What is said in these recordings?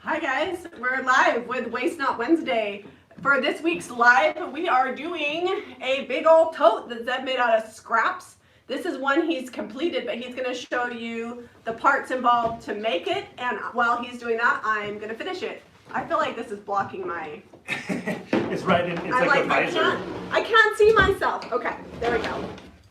Hi guys, we're live with Waste Not Wednesday. For this week's live, we are doing a big old tote that's made out of scraps. This is one he's completed, but he's going to show you the parts involved to make it, and while he's doing that, I'm going to finish it. I feel like this is blocking my... It's right in, it's like a visor. I can't see myself. Okay, there we go.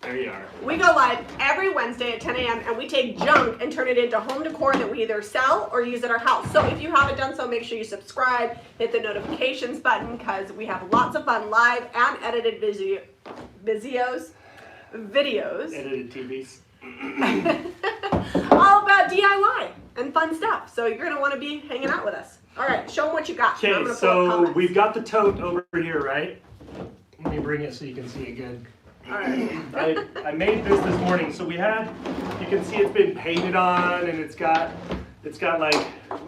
There you are. We go live every Wednesday at 10 a.m. and we take junk and turn it into home decor that we either sell or use at our house. So if you haven't done so, make sure you subscribe, hit the notifications button because we have lots of fun live and edited videos. Edited TVs. All about DIY and fun stuff. So you're going to want to be hanging out with us. All right, show them what you got. Okay, so we've got the tote over here, right? Let me bring it so you can see it good. All right. I made this morning, so we had, you can see it's been painted on, and it's got like,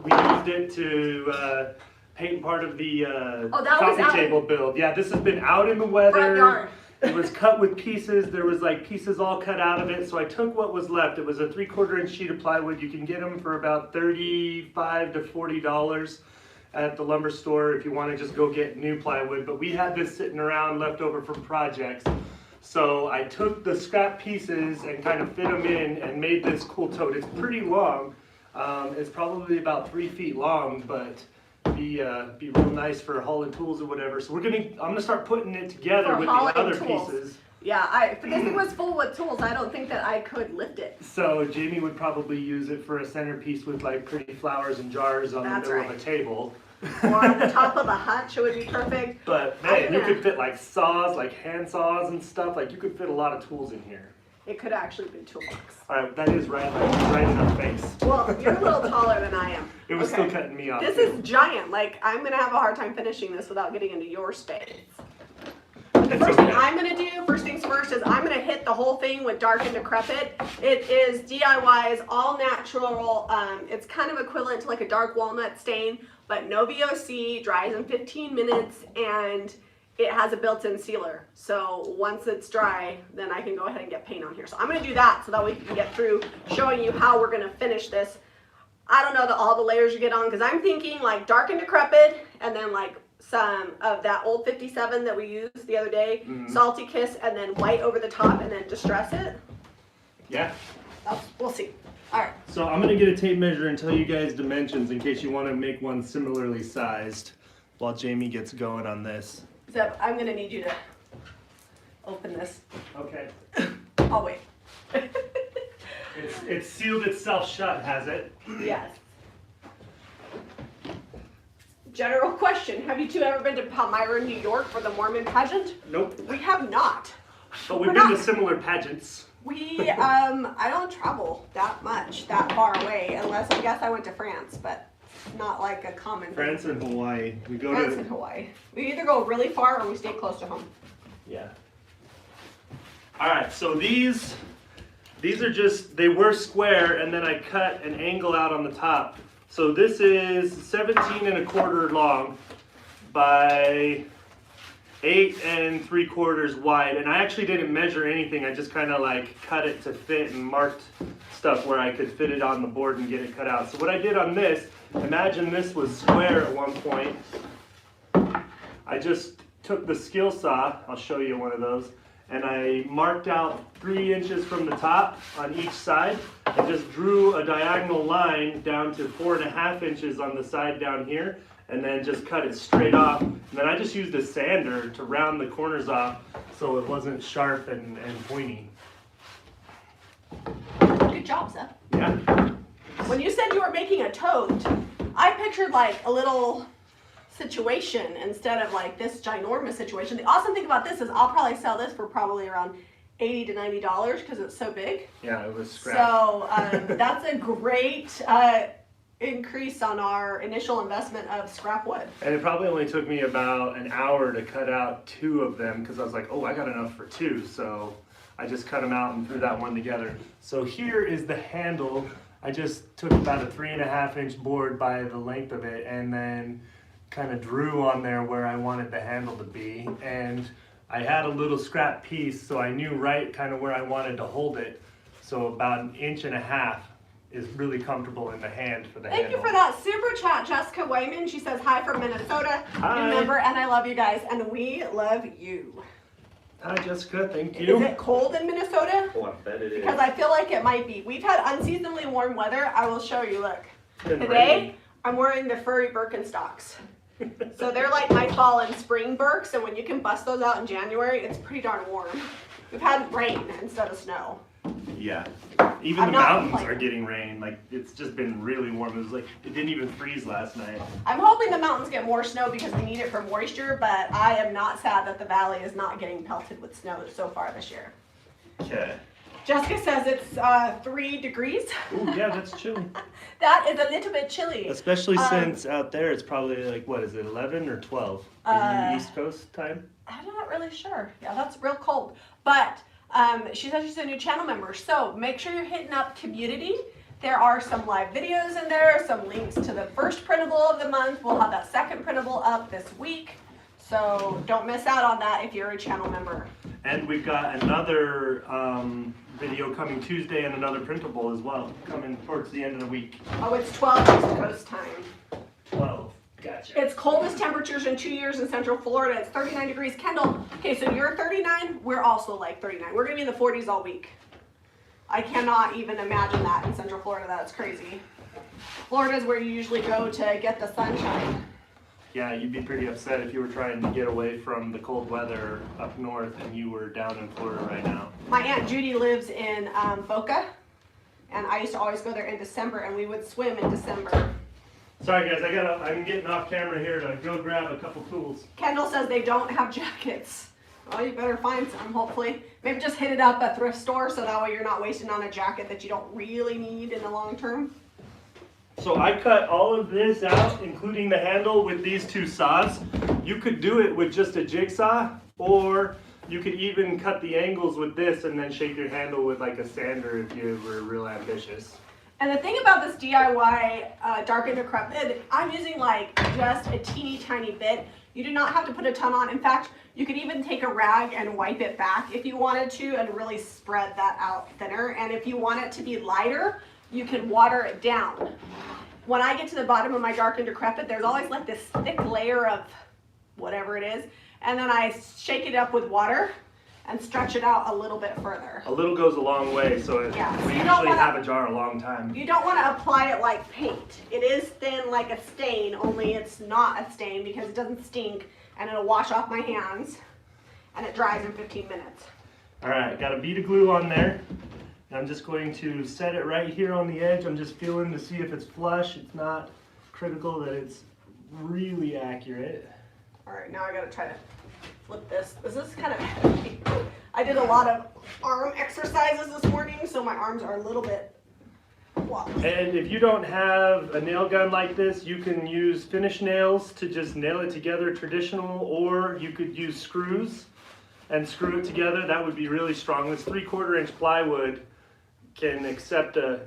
we used it to paint part of the coffee table build. Yeah, this has been out in the weather. Front yard. It was cut with pieces. There was like pieces all cut out of it, so I took what was left. It was a 3/4 inch sheet of plywood. You can get them for about $35 to $40 at the lumber store if you want to just go get new plywood. But we had this sitting around left over from projects. So I took the scrap pieces and kind of fit them in and made this cool tote. It's pretty long. It's probably about 3 feet long, but be real nice for hauling tools or whatever. So I'm gonna start putting it together with the other pieces. Yeah, if this thing was full with tools, I don't think that I could lift it. So Jami would probably use it for a centerpiece with like pretty flowers and jars on the middle of a table. Or on the top of a hutch, it would be perfect. But man, you could fit like saws, like hand saws and stuff. Like you could fit a lot of tools in here. It could actually be a toolbox. All right, that is right in our face. Well, you're a little taller than I am. It was still cutting me off. This is giant. Like, I'm going to have a hard time finishing this without getting into your space. The first thing I'm going to do, first things first, is I'm going to hit the whole thing with Dark and Decrepit. It is DIY's all natural. It's kind of equivalent to like a dark walnut stain, but no VOC, dries in 15 minutes, and it has a built-in sealer. So once it's dry, then I can go ahead and get paint on here. So I'm going to do that so that we can get through showing you how we're going to finish this. I don't know all the layers you get on, because I'm thinking like Dark and Decrepit, and then like some of that old 57 that we used the other day, Salty Kiss, and then white over the top, and then Distress It. Yeah. We'll see. All right. So I'm going to get a tape measure and tell you guys dimensions in case you want to make one similarly sized while Jami gets going on this. So I'm going to need you to open this. Okay. I'll wait. It's sealed itself shut, has it? Yes. General question. Have you two ever been to Palmyra, New York for the Mormon pageant? Nope. We have not. But we've been to similar pageants. I don't travel that far away, unless I guess I went to France, but not like a common France and Hawaii. We go France and Hawaii. We either go really far or we stay close to home. Yeah. All right, so these are just, they were square, and then I cut an angle out on the top. So this is 17 1/4 long by 8 3/4 wide, and I actually didn't measure anything. I just kind of like cut it to fit and marked stuff where I could fit it on the board and get it cut out. So what I did on this, imagine this was square at one point. I just took the skill saw, I'll show you one of those, and I marked out 3 inches from the top on each side and just drew a diagonal line down to 4.5 inches on the side down here, and then just cut it straight off. And then I just used a sander to round the corners off so it wasn't sharp and pointy. Good job, Seth. Yeah. When you said you were making a tote, I pictured like a little situation instead of like this ginormous situation. The awesome thing about this is I'll probably sell this for probably around $80 to $90 because it's so big. Yeah, it was scrap. So that's a great increase on our initial investment of scrap wood. And it probably only took me about an hour to cut out 2 of them because I was like, oh, I got enough for 2. So I just cut them out and threw that one together. So here is the handle. I just took about a 3.5 inch board by the length of it and then kind of drew on there where I wanted the handle to be. And I had a little scrap piece, so I knew right kind of where I wanted to hold it. So about 1.5 inches is really comfortable in the hand for the Thank handle. you for that super chat, Jessica Wayman. She says hi from Minnesota. Hi. New member, and I love you guys, and we love you. Hi, Jessica. Thank you. Is it cold in Minnesota? Oh, I bet it is. Because I feel like it might be. We've had unseasonably warm weather. I will show you. Look. It's been Today, raining. I'm wearing the furry Birkenstocks. So they're like my fall and spring Birks, and when you can bust those out in January, it's pretty darn warm. We've had rain instead of snow. Yeah. Even I'm the not mountains complaining. are getting rain. Like, it's just been really warm. It was like, it didn't even freeze last night. I'm hoping the mountains get more snow because we need it for moisture, but I am not sad that the valley is not getting pelted with snow so far this year. Okay. Jessica says it's 3 degrees. Ooh, yeah, that's chilly. That is a little bit chilly. Especially since out there it's probably like, what is it, 11 or 12? Are you East Coast time? I'm not really sure. Yeah, that's real cold. But she says she's a new channel member. So make sure you're hitting up community. There are some live videos in there, some links to the first printable of the month. We'll have that second printable up this week. So don't miss out on that if you're a channel member. And we've got another video coming Tuesday and another printable as well, coming towards the end of the week. Oh, it's 12 East Coast time. 12. Gotcha. It's coldest temperatures in 2 years in Central Florida. It's 39 degrees. Kendall, okay, so you're 39. We're also like 39. We're going to be in the 40s all week. I cannot even imagine that in Central Florida. That's crazy. Florida is where you usually go to get the sunshine. Yeah, you'd be pretty upset if you were trying to get away from the cold weather up north and you were down in Florida right now. My Aunt Judy lives in Boca, and I used to always go there in December, and we would swim in December. Sorry guys, I'm getting off camera here to go grab a couple tools. Kendall says they don't have jackets. Well, you better find some, hopefully. Maybe just hit it up at a thrift store so that way you're not wasting on a jacket that you don't really need in the long term. So I cut all of this out, including the handle, with these 2 saws. You could do it with just a jigsaw, or you could even cut the angles with this and then shape your handle with like a sander if you were real ambitious. And the thing about this DIY Dark and Decrepit, I'm using like just a teeny tiny bit. You do not have to put a ton on. In fact, you could even take a rag and wipe it back if you wanted to and really spread that out thinner. And if you want it to be lighter, you can water it down. When I get to the bottom of my Dark and Decrepit, there's always like this thick layer of whatever it is. And then I shake it up with water and stretch it out a little bit further. A little goes a long way, so Yeah, so we you don't usually wanna- have a jar a long time. You don't want to apply it like paint. It is thin like a stain, only it's not a stain because it doesn't stink and it'll wash off my hands and it dries in 15 minutes. All right, got a bead of glue on there. And I'm just going to set it right here on the edge. I'm just feeling to see if it's flush. It's not critical that it's really accurate. All right, now I gotta try to flip this. This is kind of heavy. I did a lot of arm exercises this morning, so my arms are a little bit wobbly. And if you don't have a nail gun like this, you can use finish nails to just nail it together traditional, or you could use screws and screw it together. That would be really strong. This 3/4 inch plywood can accept a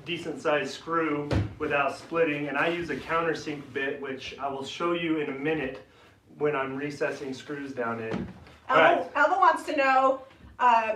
decent sized screw without splitting, and I use a Countersink Bit, which I will show you in a minute when I'm recessing screws down in. Elva wants to know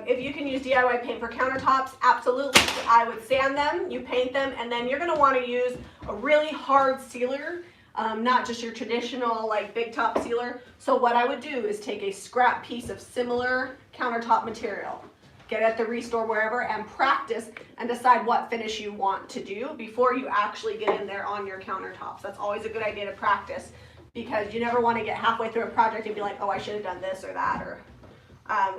if you can use DIY paint for countertops. Absolutely. I would sand them, you paint them, and then you're going to want to use a really hard sealer, not just your traditional like big top sealer. So what I would do is take a scrap piece of similar countertop material, get it at the Restore wherever, and practice and decide what finish you want to do before you actually get in there on your countertops. That's always a good idea to practice, because you never want to get halfway through a project and be like, oh, I should have done this or that, or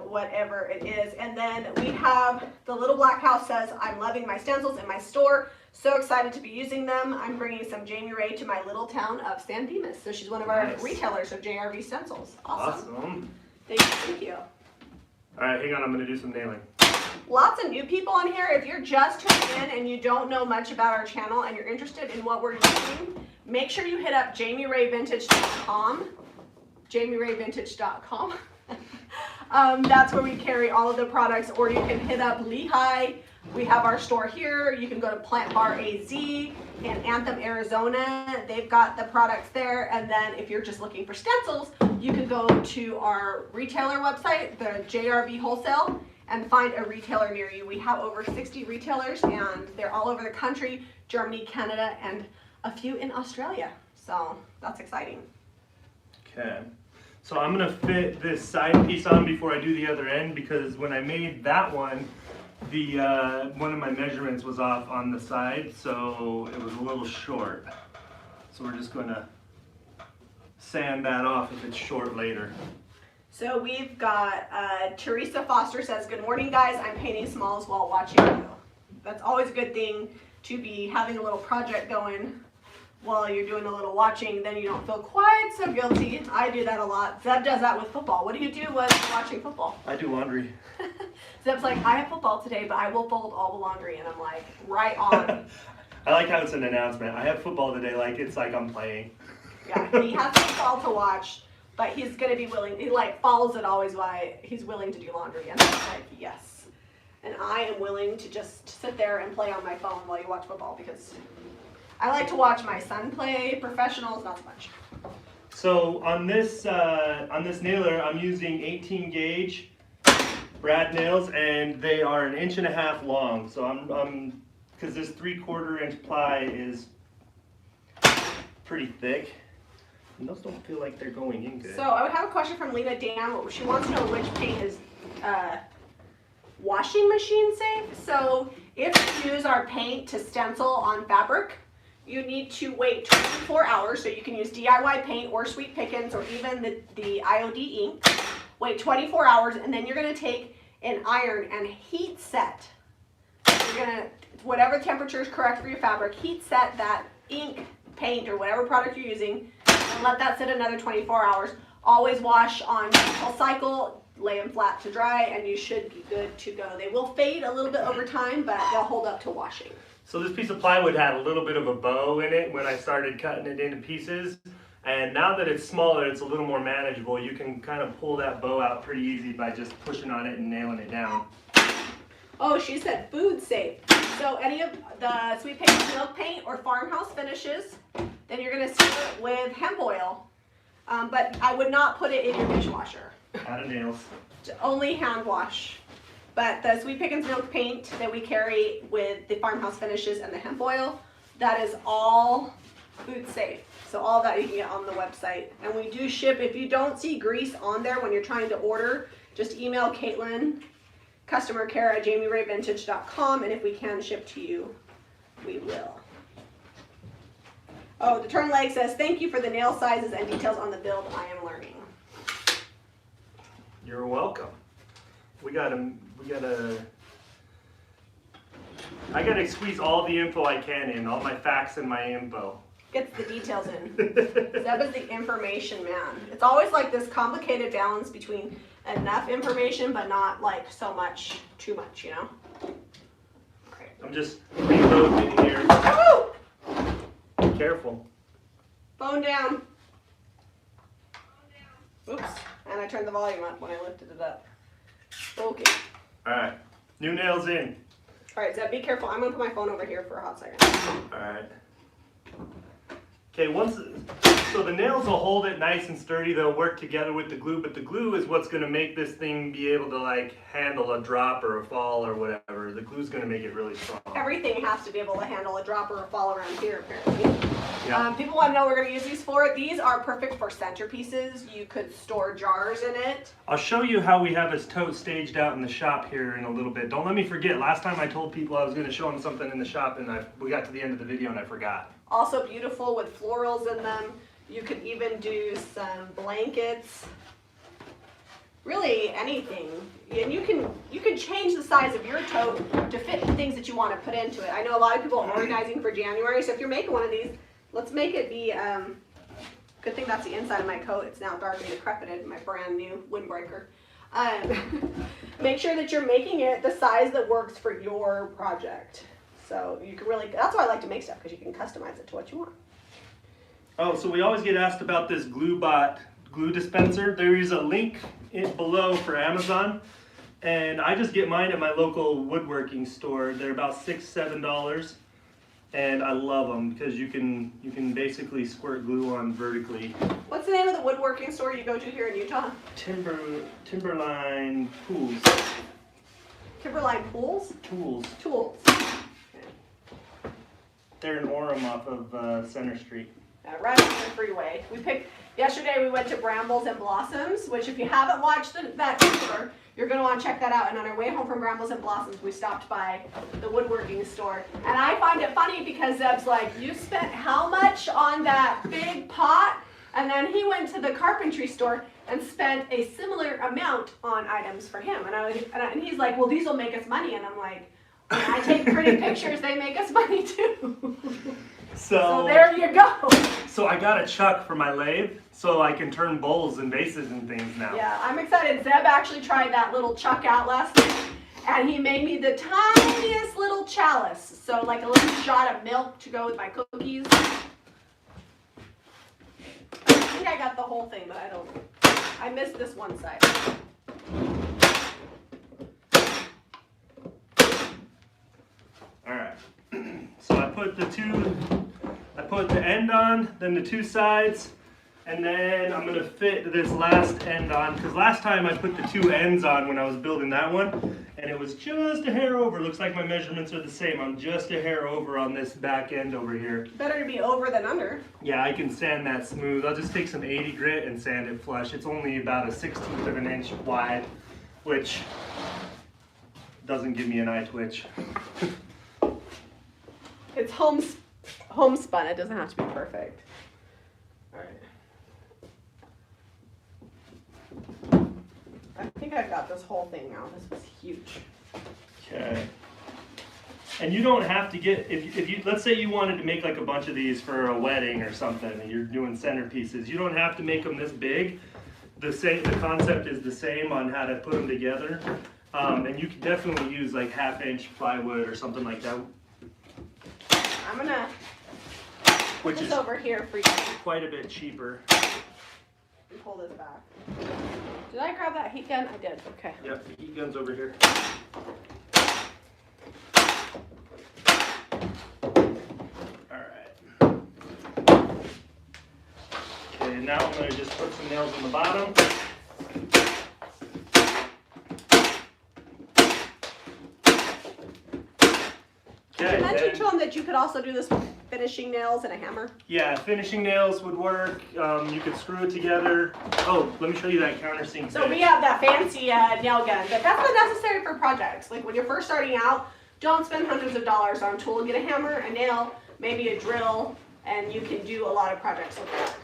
whatever it is. And then we have the little black house says, I'm loving my stencils in my store. So excited to be using them. I'm bringing some Jami Ray to my little town of San Dimas. So she's one of our retailers of JRV stencils. Awesome. Thank you, thank you. All right, hang on, I'm gonna do some nailing. Lots of new people on here. If you're just tuning in and you don't know much about our channel and you're interested in what we're using, make sure you hit up JamiRayVintage.com. JamiRayVintage.com. That's where we carry all of the products, or you can hit up Lehi. We have our store here. You can go to Plant Bar AZ in Anthem, Arizona. They've got the products there. And then if you're just looking for stencils, you can go to our retailer website, the JRV Wholesale, and find a retailer near you. We have over 60 retailers, and they're all over the country, Germany, Canada, and a few in Australia. So that's exciting. Okay. So I'm gonna fit this side piece on before I do the other end, because when I made that one, the one of my measurements was off on the side, so it was a little short. So we're just gonna sand that off if it's short later. So we've got Teresa Foster says, good morning guys, I'm painting smalls while watching you. That's always a good thing, to be having a little project going while you're doing a little watching, then you don't feel quite so guilty. I do that a lot. Zeb does that with football. What do you do when you're watching football? I do laundry. Zeb's like, I have football today, but I will fold all the laundry, and I'm like, right on. I like how it's an announcement. I have football today, like it's like I'm playing. Yeah, he has football to watch, but he's gonna be willing, he like follows it always by, he's willing to do laundry, and I'm like, yes. And I am willing to just sit there and play on my phone while you watch football, because I like to watch my son play, professionals, not so much. So on this nailer, I'm using 18 gauge brad nails, and they are 1.5 inches long. So I'm because this 3/4 inch ply is pretty thick, and those don't feel like they're going in good. So I would have a question from Lena Dam. She wants to know which paint is washing machine safe. So if you use our paint to stencil on fabric, you need to wait 24 hours, so you can use DIY paint or Sweet Pickens or even the IOD ink. Wait 24 hours, and then you're gonna take an iron and heat set. You're gonna, whatever temperature is correct for your fabric, heat set that ink, paint, or whatever product you're using, and let that sit another 24 hours. Always wash on full cycle, lay them flat to dry, and you should be good to go. They will fade a little bit over time, but they'll hold up to washing. So this piece of plywood had a little bit of a bow in it when I started cutting it into pieces. And now that it's smaller, it's a little more manageable. You can kind of pull that bow out pretty easy by just pushing on it and nailing it down. Oh, she said food safe. So any of the Sweet Pickens milk paint or farmhouse finishes, then you're gonna seal it with hemp oil. But I would not put it in your dishwasher. Out of nails. Only hand wash. But the Sweet Pickens milk paint that we carry with the farmhouse finishes and the hemp oil, that is all food safe. So all that you can get on the website. And we do ship. If you don't see grease on there when you're trying to order, just email Caitlin, customer care at jamirayvintage.com, and if we can ship to you, we will. Oh, the Turn Leg says, thank you for the nail sizes and details on the build. I am learning. You're welcome. I gotta squeeze all the info I can in, all my facts and my info. Gets the details in. Zeb is the information man. It's always like this complicated balance between enough information but not like so much, too much, you know? Okay. I'm just reloading here. Woo! Careful. Phone down. Oops. And I turned the volume up when I lifted it up. Okay. Alright. New nails in. Alright, Zeb, be careful. I'm going to put my phone over here for a hot second. Alright. Okay, so the nails will hold it nice and sturdy. They'll work together with the glue, but the glue is what's going to make this thing be able to like handle a drop or a fall or whatever. The glue's going to make it really strong. Everything has to be able to handle a drop or a fall around here, apparently. Yeah. People want to know what we're going to use these for. These are perfect for centerpieces. You could store jars in it. I'll show you how we have this tote staged out in the shop here in a little bit. Don't let me forget. Last time I told people I was going to show them something in the shop, and we got to the end of the video and I forgot. Also beautiful with florals in them. You could even do some blankets. Really anything. And you can change the size of your tote to fit the things that you want to put into it. I know a lot of people are organizing for January, so if you're making one of these, let's make it be, good thing that's the inside of my coat. It's now dark and decrepited, my brand new windbreaker. Make sure that you're making it the size that works for your project. So you can really, that's why I like to make stuff, because you can customize it to what you want. Oh, so we always get asked about this GlueBot glue dispenser. There is a link below for Amazon, and I just get mine at my local woodworking store. They're about $6, $7, and I love them because you can basically squirt glue on vertically. What's the name of the woodworking store you go to here in Utah? Timberline Pools. Timberline pools? Tools. Tools. They're in Orem off of Center Street. Right on the freeway. Yesterday we went to Brambles and Blossoms, which if you haven't watched that tour, you're going to want to check that out. And on our way home from Brambles and Blossoms, we stopped by the woodworking store. And I find it funny because Zeb's like, you spent how much on that big pot? And then he went to the carpentry store and spent a similar amount on items for him. And he's like, well, these will make us money. And I'm like, when I take pretty pictures, they make us money too. So there you go. So I got a chuck for my lathe, so I can turn bowls and vases and things now. Yeah, I'm excited. Zeb actually tried that little chuck out last week, and he made me the tiniest little chalice. So like a little shot of milk to go with my cookies. I think I got the whole thing, but I missed this one side. All right. So I put the end on, then the two sides, and then I'm gonna fit this last end on, because last time I put the two ends on when I was building that one, and it was just a hair over. Looks like my measurements are the same. I'm just a hair over on this back end over here. Better to be over than under. Yeah, I can sand that smooth. I'll just take some 80 grit and sand it flush. It's only about a 1/16 of an inch wide, which doesn't give me an eye twitch. It's homespun. It doesn't have to be perfect. All right. I think I've got this whole thing now. This was huge. Okay. And you don't have to get, if you, let's say you wanted to make like a bunch of these for a wedding or something, and you're doing centerpieces, you don't have to make them this big. The concept is the same on how to put them together. And you can definitely use like 1/2 inch plywood or something like that. I'm gonna put this over here for you. Quite a bit cheaper. And pull this back. Did I grab that heat gun? I did. Okay. Yep, the heat gun's over here. Alright. Okay, now I'm going to just put some nails on the bottom. Did you mention to him that you could also do this with finishing nails and a hammer? Yeah, finishing nails would work. You could screw it together. Oh, let me show you that countersink. So we have that fancy nail gun, but that's not necessary for projects. Like when you're first starting out, don't spend hundreds of dollars on a tool. Get a hammer, a nail, maybe a drill, and you can do a lot of projects with that.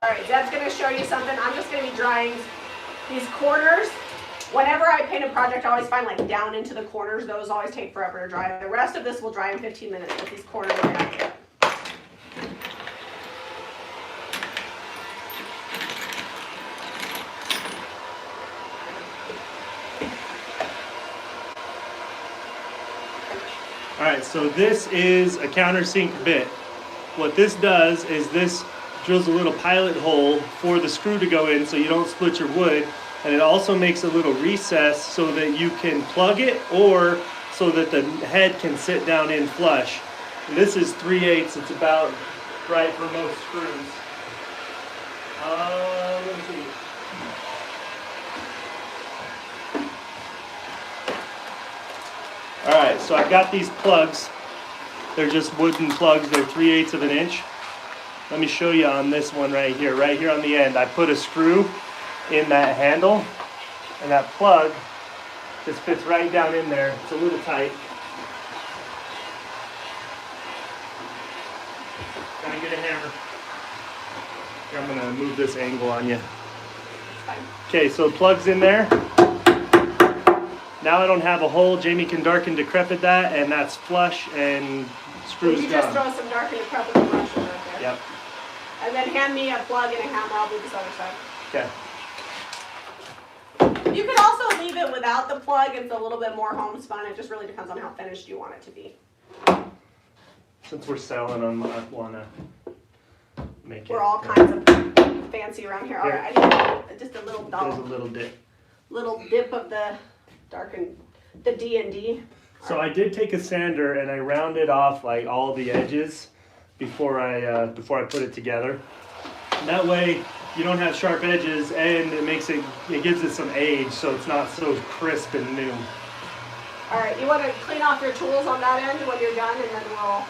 All right, Zeb's gonna show you something. I'm just gonna be drying these corners. Whenever I paint a project, I always find like down into the corners. Those always take forever to dry. The rest of this will dry in 15 minutes, but these corners are down here. All right, so this is a countersink bit. What this does is this drills a little pilot hole for the screw to go in so you don't split your wood. And it also makes a little recess so that you can plug it or so that the head can sit down in flush. And this is 3/8. It's about right for most screws. Let me see. All right, so I've got these plugs. They're just wooden plugs. They're 3/8 of an inch. Let me show you on this one right here. Right here on the end, I put a screw in that handle, and that plug just fits right down in there. It's a little tight. Gotta get a hammer. Here, I'm gonna move this angle on you. Okay, so plug's in there. Now I don't have a hole. Jami can darken decrepit that, and that's flush and screws You done. just throw some dark and decrepit brush right there. Yep. And then hand me a plug and a hammer. I'll do this other side. Okay. You could also leave it without the plug. It's a little bit more homespun. It just really depends on how finished you want it to be. Since we're selling them, I wanna make it. We're all kinds of fancy around here. All right, I need just a little There's a little dip. little dip of the darkened, the D&D. So I did take a sander and I rounded off like all the edges before I put it together. And that way you don't have sharp edges, and it gives it some age, so it's not so crisp and new. All right, you want to clean off your tools on that end when you're done, and then we'll.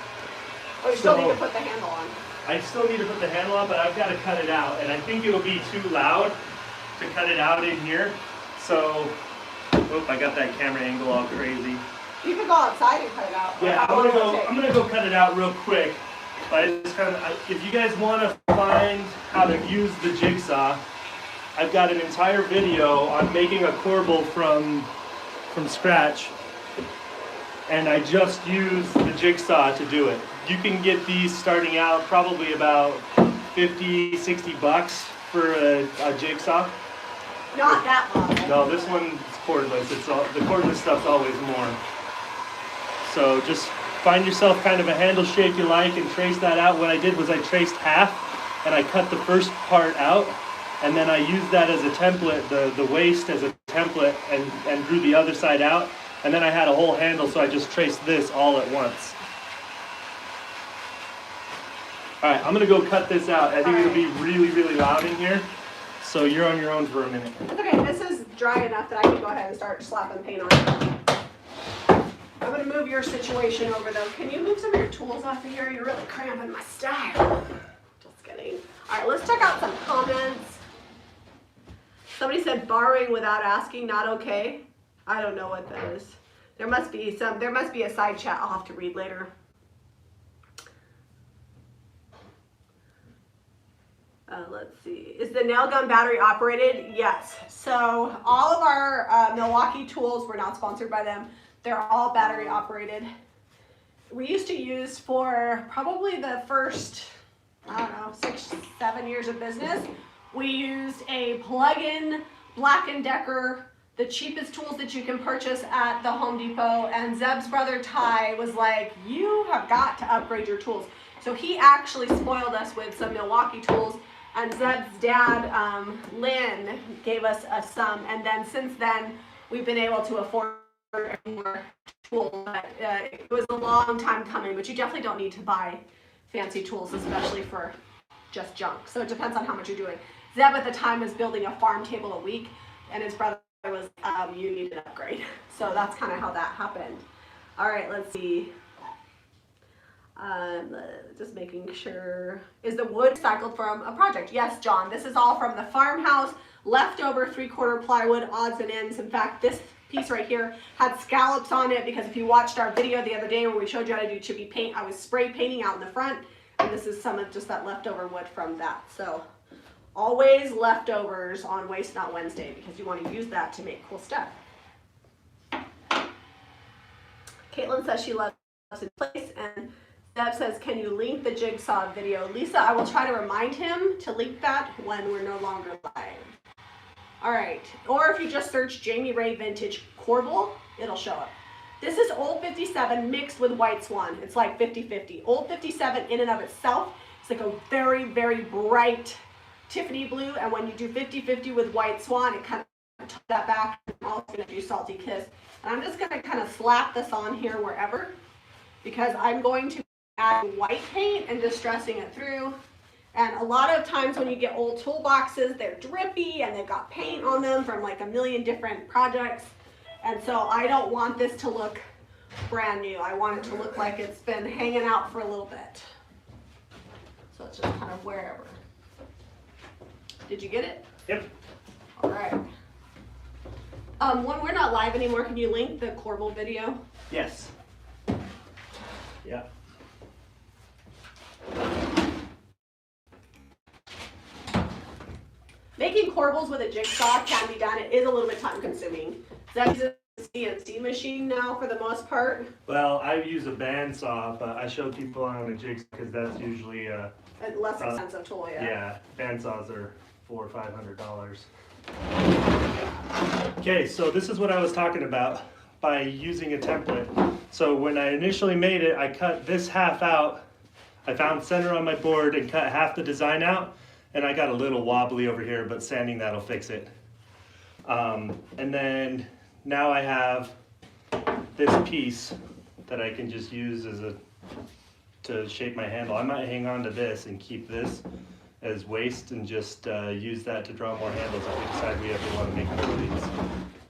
Oh, you still need to put the handle on. I still need to put the handle on, but I've got to cut it out, and I think it'll be too loud to cut it out in here. So, I got that camera angle all crazy. You can go outside and cut it out. Yeah, I'm gonna go cut it out real quick. But I just if you guys want to find how to use the jigsaw, I've got an entire video on making a corbel from scratch, and I just use the jigsaw to do it. You can get these starting out probably about 50, 60 bucks for a jigsaw. Not that long. No, this one's cordless. The cordless stuff's always more. So just find yourself kind of a handle shape you like and trace that out. What I did was I traced half and I cut the first part out, and then I used that as a template, the waist as a template, and drew the other side out. And then I had a whole handle, so I just traced this all at once. All right, I'm gonna go cut this out. I think it'll be really, really loud in here. So you're on your own for a minute. It's okay, this is dry enough that I can go ahead and start slapping paint on it. I'm going to move your situation over though. Can you move some of your tools off of here? You're really cramping my style. Just kidding. All right, let's check out some comments. Somebody said borrowing without asking, not okay. I don't know what that is. There must be a side chat I'll have to read later. Let's see. Is the nail gun battery operated? Yes. So all of our Milwaukee tools, we're not sponsored by them. They're all battery operated. We used to use for probably the first, I don't know, 6, 7 years of business. We used a plug-in Black & Decker, the cheapest tools that you can purchase at the Home Depot. And Zeb's brother Ty was like, you have got to upgrade your tools. So he actually spoiled us with some Milwaukee tools. And Zeb's dad, Lynn, gave us some. And then since then, we've been able to afford more tools. But it was a long time coming, but you definitely don't need to buy fancy tools, especially for just junk. So it depends on how much you're doing. Zeb at the time was building a farm table a week, and his brother was, you need an upgrade. So that's kind of how that happened. All right, let's see. Just making sure. Is the wood recycled from a project? Yes, John. This is all from the farmhouse, leftover 3/4 plywood, odds and ends. In fact, this piece right here had scallops on it because if you watched our video the other day where we showed you how to do chippy paint, I was spray painting out in the front, and this is some of just that leftover wood from that. So always leftovers on Waste Not Wednesday because you want to use that to make cool stuff. Caitlin says she loves in place, and Deb says, can you link the jigsaw video? Lisa, I will try to remind him to link that when we're no longer live. All right, or if you just search Jami Ray Vintage Corbel, it'll show up. This is Old 57 mixed with White Swan. It's like 50-50. Old 57 in and of itself is like a very, very bright Tiffany blue, and when you do 50-50 with White Swan, it kind of tones that back. I'm also gonna do Salty Kiss. And I'm just gonna kind of slap this on here wherever, because I'm going to add white paint and distressing it through. And a lot of times when you get old toolboxes, they're drippy and they've got paint on them from like a million different projects. And so I don't want this to look brand new. I want it to look like it's been hanging out for a little bit. So it's just kind of wherever. Did you get it? Yep. All right. When we're not live anymore, can you link the Corbel video? Yes. Yeah. Making corbels with a jigsaw can be done. It is a little bit time consuming. Zeb's a CNC machine now for the most part. Well, I use a bandsaw, but I show people on a jigsaw because that's usually A less expensive tool, yeah. Yeah, bandsaws are $400 or $500. Okay, so this is what I was talking about by using a template. So when I initially made it, I cut this half out. I found center on my board and cut half the design out, and I got a little wobbly over here, but sanding that'll fix it. And then now I have this piece that I can just use as to shape my handle. I might hang on to this and keep this as waste and just use that to draw more handles if we decide we ever want to make more of these.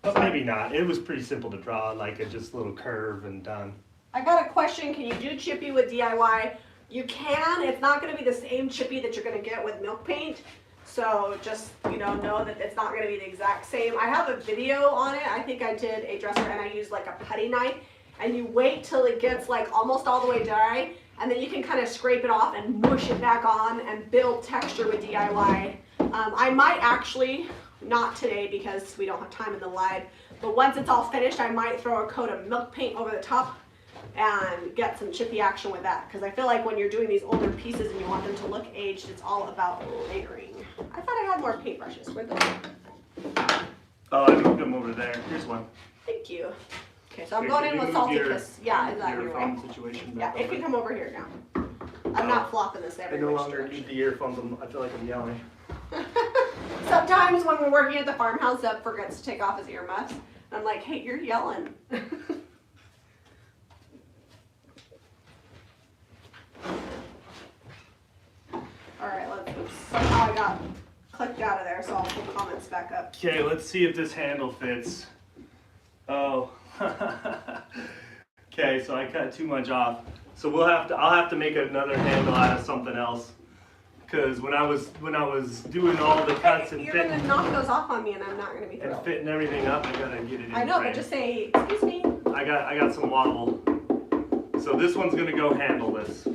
But maybe not. It was pretty simple to draw, like a just little curve and done. I got a question. Can you do chippy with DIY? You can. It's not going to be the same chippy that you're going to get with milk paint. So just, know that it's not going to be the exact same. I have a video on it. I think I did a dresser and I used like a putty knife. And you wait till it gets like almost all the way dry. And then you can kind of scrape it off and mush it back on and build texture with DIY. I might actually, not today because we don't have time in the live, but once it's all finished, I might throw a coat of milk paint over the top and get some chippy action with that. Because I feel like when you're doing these older pieces and you want them to look aged, it's all about layering. I thought I had more paintbrushes. Where'd those go? Oh, I moved them over there. Here's one. Thank you. Okay, so I'm going in with salty because, yeah, is that your your phone way? situation Yeah, back it can over. come over here now. I'm not flopping this I every no which longer direction. need the earphones. I feel like I'm yelling. Sometimes when we're working at the farmhouse, Zeb forgets to take off his earmuffs. I'm like, hey, you're yelling. Alright, let's somehow I got clicked out of there, so I'll pull comments back up. Okay, let's see if this handle fits. Oh. Okay, so I cut too much off. So I'll have to make another handle out of something else. Because when I was doing all the cuts and You're fitting, gonna knock those off on me and I'm not gonna be thrilled. fitting everything up, I gotta get it in I know, frame. but just say, excuse me. I got some wobble. So this one's gonna go handleless.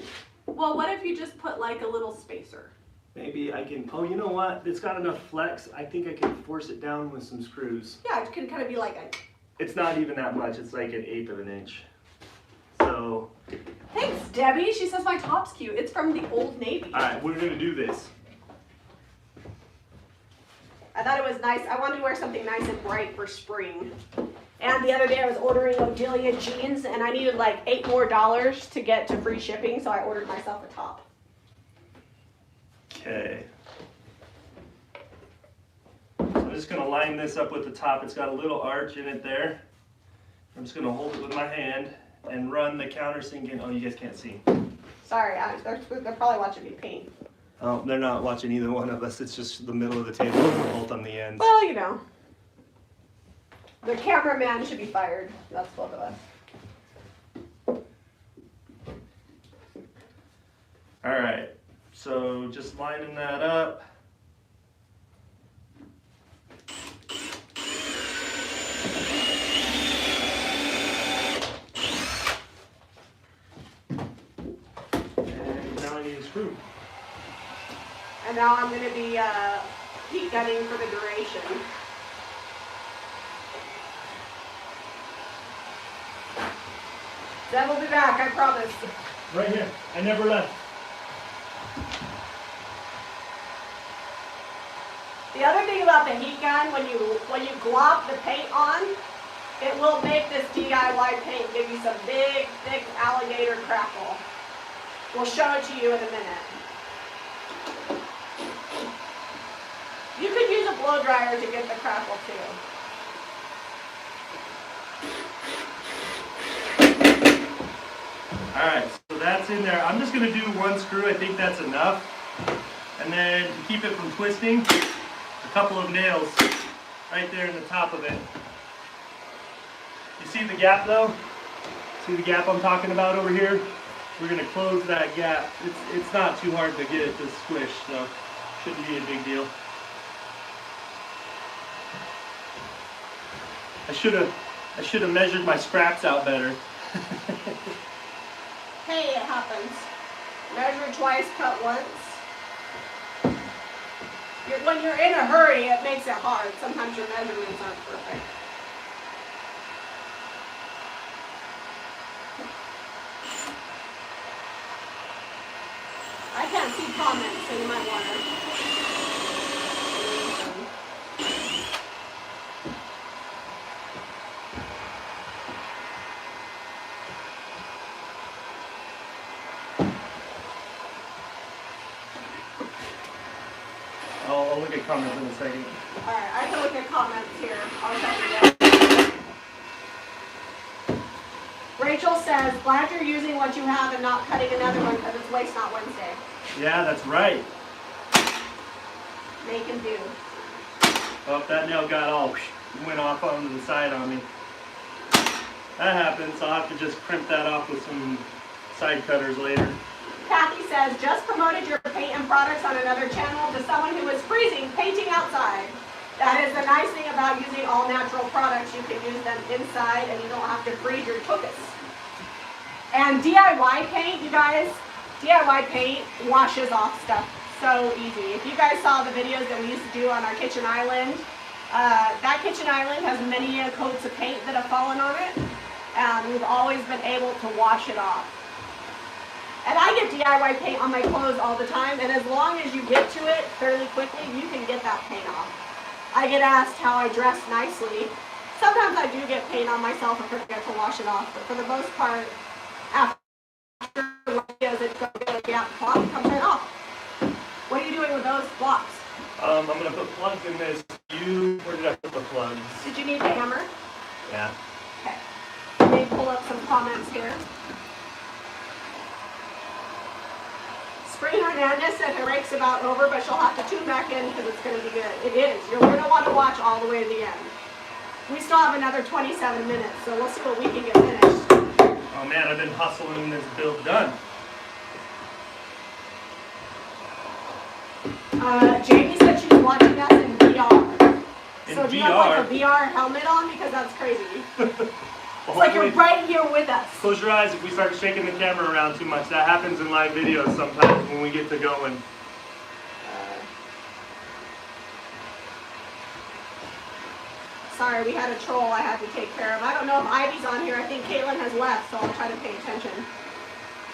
Well, what if you just put like a little spacer? Maybe I can, oh, you know what? It's got enough flex. I think I can force it down with some screws. Yeah, it can kind of be like a... It's not even that much. It's like 1/8 of an inch. So. Thanks, Debbie. She says my top's cute. It's from the Old Navy. All right, we're gonna do this. I thought it was nice. I wanted to wear something nice and bright for spring. And the other day I was ordering Odelia jeans and I needed like $8 more to get to free shipping, so I ordered myself a top. Okay. So I'm just gonna line this up with the top. It's got a little arch in it there. I'm just gonna hold it with my hand and run the countersink in. Oh, you guys can't see. Sorry, they're probably watching me paint. Oh, they're not watching either one of us. It's just the middle of the table with the bolt on the ends. Well, the cameraman should be fired. That's both of us. All right, so just lining that up. And now I need a screw. And now I'm going to be heat gunning for the duration. Zeb will be back, I promise. Right here. I never left. The other thing about the heat gun, when you glop the paint on, it will make this DIY paint give you some big, thick alligator crackle. We'll show it to you in a minute. You could use a blow dryer to get the crackle too. Alright, so that's in there. I'm just going to do one screw. I think that's enough. And then to keep it from twisting, a couple of nails right there in the top of it. You see the gap though? See the gap I'm talking about over here? We're going to close that gap. It's not too hard to get it to squish, so shouldn't be a big deal. I should have measured my scraps out better. Hey, it happens. Measure twice, cut once. When you're in a hurry, it makes it hard. Sometimes your measurements aren't perfect. I can't see comments, so you might want to. I'll look at comments in a second. Alright, I can look at comments here. I'll tell you. Rachel says, glad you're using what you have and not cutting another one because it's Waste Not Wednesday. Yeah, that's right. Make and do. Well, that nail got all went off onto the side on me. That happens, so I'll have to just crimp that off with some side cutters later. Kathy says, just promoted your paint and products on another channel to someone who is freezing painting outside. That is the nice thing about using all natural products. You can use them inside and you don't have to freeze your tuchus. And DIY paint, you guys, DIY paint washes off stuff so easy. If you guys saw the videos that we used to do on our kitchen island, that kitchen island has many coats of paint that have fallen on it. And we've always been able to wash it off. And I get DIY paint on my clothes all the time, and as long as you get to it fairly quickly, you can get that paint off. I get asked how I dress nicely. Sometimes I do get paint on myself and forget to wash it off, but for the most part, after the videos, it's going to be out the cloth and comes right off. What are you doing with those blocks? I'm going to put plugs in this. Where did I put the plugs? Did you need the hammer? Yeah. Okay. Let me pull up some comments here. Spring Hernandez said Herake's about over, but she'll have to tune back in because it's going to be good. It is. You're going to want to watch all the way to the end. We still have another 27 minutes, so we'll see what we can get finished. Oh man, I've been hustling this build done. Jamie said she was watching us in VR. So do you have like a VR helmet on? Because that's crazy. It's like you're right here with us. Close your eyes if we start shaking the camera around too much. That happens in live videos sometimes when we get to going. Sorry, we had a troll I had to take care of. I don't know if Ivy's on here. I think Caitlin has left, so I'll try to pay attention.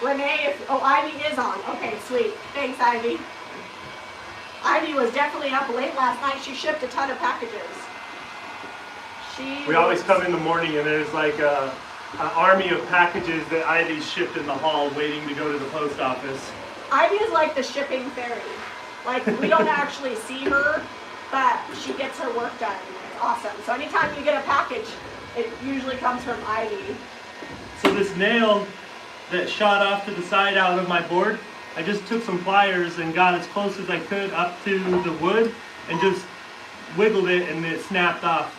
Renee, Ivy is on. Okay, sweet. Thanks, Ivy. Ivy was definitely up late last night. She shipped a ton of packages. We always come in the morning and there's like an army of packages that Ivy's shipped in the hall waiting to go to the post office. Ivy is like the shipping fairy. Like, we don't actually see her, but she gets her work done. It's awesome. So anytime you get a package, it usually comes from Ivy. So this nail that shot off to the side out of my board, I just took some pliers and got as close as I could up to the wood and just wiggled it and it snapped off.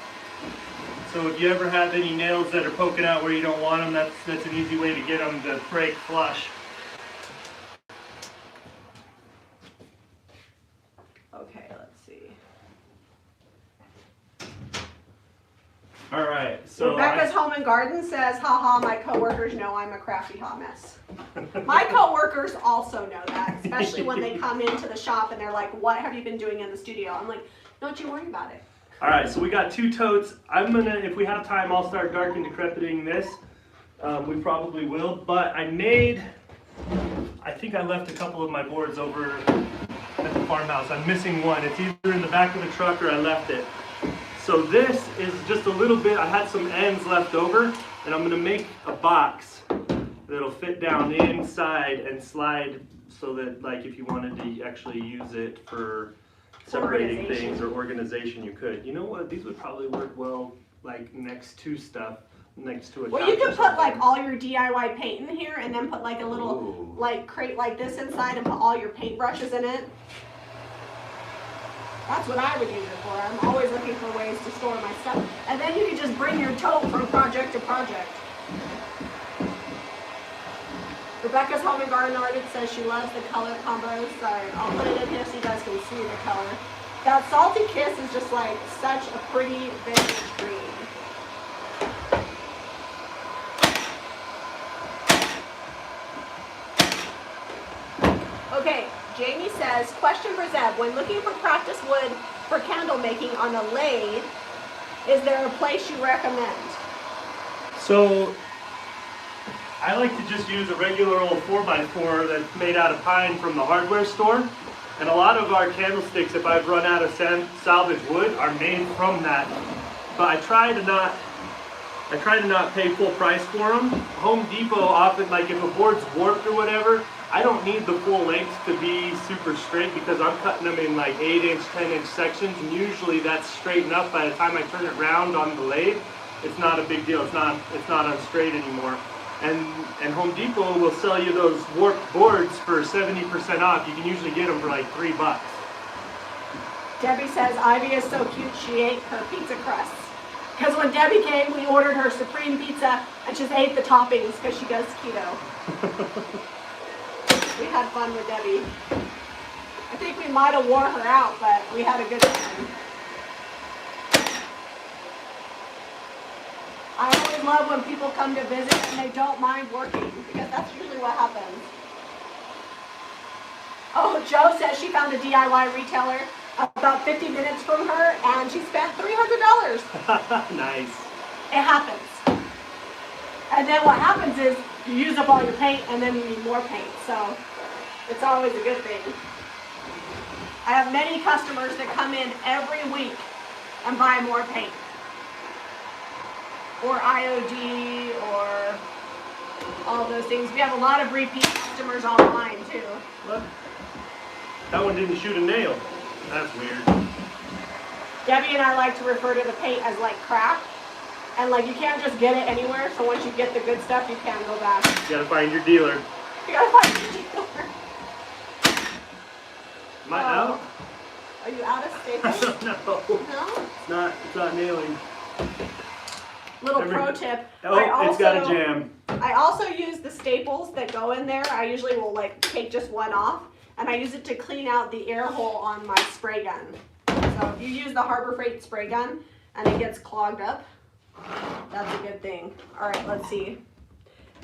So if you ever have any nails that are poking out where you don't want them, that's an easy way to get them to break flush. Okay, let's see. All right, so Rebecca's Home and Garden says, haha, my coworkers know I'm a crafty hot mess. My coworkers also know that, especially when they come into the shop and they're like, what have you been doing in the studio? I'm like, don't you worry about it. All right, so we got 2 totes. I'm gonna, if we have time, I'll start dark and decrepiting this. We probably will, but I think I left a couple of my boards over at the farmhouse. I'm missing one. It's either in the back of the truck or I left it. So this is just a little bit, I had some ends left over, and I'm gonna make a box that'll fit down inside and slide so that, like, if you wanted to actually use it for separating things or organization, you could. You know what? These would probably work well, like, next to stuff, next to a couch. Well, you could put, like, all your DIY paint in here and then put, like, a little, like, crate like this inside and put all your paintbrushes in it. That's what I would use it for. I'm always looking for ways to store my stuff. And then you can just bring your tote from project to project. Rebecca's Home and Garden Artist says she loves the color combos. Sorry, I'll put it in here so you guys can see the color. That Salty Kiss is just like such a pretty vintage green. Okay, Jamie says, question for Zeb. When looking for practice wood for candle making on a lathe, is there a place you recommend? So I like to just use a regular old 4x4 that's made out of pine from the hardware store. And a lot of our candlesticks, if I've run out of salvage wood, are made from that. But I try to not pay full price for them. Home Depot often, like if a board's warped or whatever, I don't need the full length to be super straight because I'm cutting them in like 8-inch, 10-inch sections, and usually that's straight enough. By the time I turn it round on the lathe, it's not a big deal. It's not unstraight anymore. And Home Depot will sell you those warped boards for 70% off. You can usually get them for like $3. Debbie says Ivy is so cute she ate her pizza crust. Because when Debbie came, we ordered her supreme pizza and she just ate the toppings because she does keto. We had fun with Debbie. I think we might have wore her out, but we had a good time. I always love when people come to visit and they don't mind working, because that's usually what happens. Oh, Joe says she found a DIY retailer about 50 minutes from her and she spent $300. Nice. It happens. And then what happens is you use up all your paint and then you need more paint. So it's always a good thing. I have many customers that come in every week and buy more paint. Or IOD or all those things. We have a lot of repeat customers online too. What? That one didn't shoot a nail. That's weird. Debbie and I like to refer to the paint as like crack. And like you can't just get it anywhere, so once you get the good stuff, you can't go back. You gotta find your dealer. You gotta find your dealer. Am I out? Are you out of I staples? don't know. No? It's not nailing. Little pro tip. Oh, it's got a jam. I also use the staples that go in there. I usually will like take just one off, and I use it to clean out the air hole on my spray gun. So if you use the Harbor Freight spray gun and it gets clogged up, that's a good thing. All right, let's see.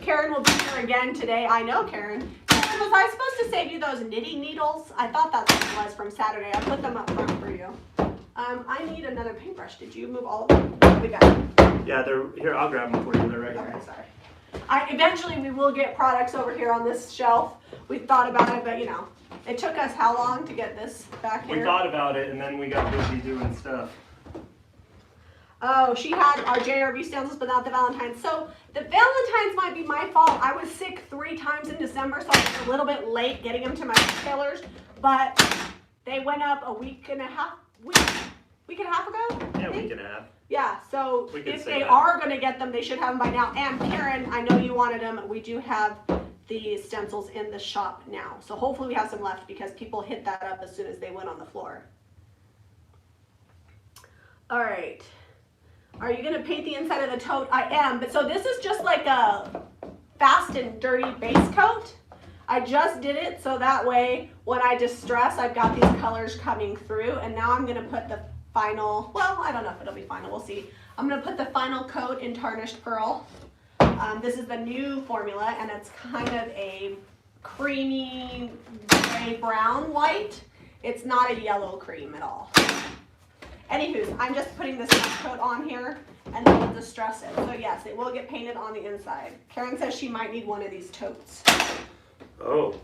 Karen will be here again today. I know, Karen. Karen, was I supposed to save you those knitting needles? I thought that's what it was from Saturday. I put them up front for you. I need another paintbrush. Did you move all of them? We got them. Yeah, they're here. I'll grab them for you. They're right here. Okay, sorry. Eventually we will get products over here on this shelf. We thought about it, but you know, it took us how long to get this back here? We thought about it and then we got busy doing stuff. Oh, she had our JRV stencils, but not the Valentine's. So the Valentine's might be my fault. I was sick 3 times in December, so I was a little bit late getting them to my retailers. But they went up a week and a half ago? Yeah, week and a half. Yeah, so if they that. are going to get them, they should have them by now. And Karen, I know you wanted them. We do have the stencils in the shop now. So hopefully we have some left because people hit that up as soon as they went on the floor. All right. Are you going to paint the inside of the tote? I am. But so this is just like a fast and dirty base coat. I just did it so that way when I distress, I've got these colors coming through. And now I'm going to put the final, well, I don't know if it'll be final. We'll see. I'm going to put the final coat in Tarnished Pearl. This is the new formula, and it's kind of a creamy gray brown white. It's not a yellow cream at all. Anywho, I'm just putting this coat on here, and then we'll distress it. So yes, it will get painted on the inside. Karen says she might need one of these totes. Oh.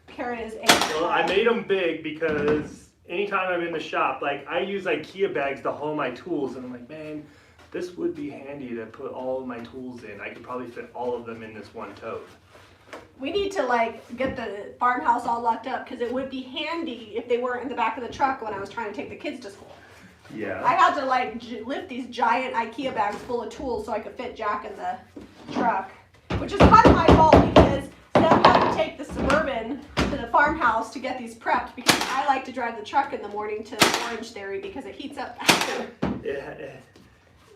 Karen is a... Well, I made them big because anytime I'm in the shop, like I use IKEA bags to haul my tools, and I'm like, man, this would be handy to put all of my tools in. I could probably fit all of them in this one tote. We need to like get the farmhouse all locked up because it would be handy if they weren't in the back of the truck when I was trying to take the kids to school. Yeah. I had to like lift these giant IKEA bags full of tools so I could fit Jack in the truck, which is kind of my fault because Steph had to take the Suburban to the farmhouse to get these prepped because I like to drive the truck in the morning to Orange Theory because it heats up faster.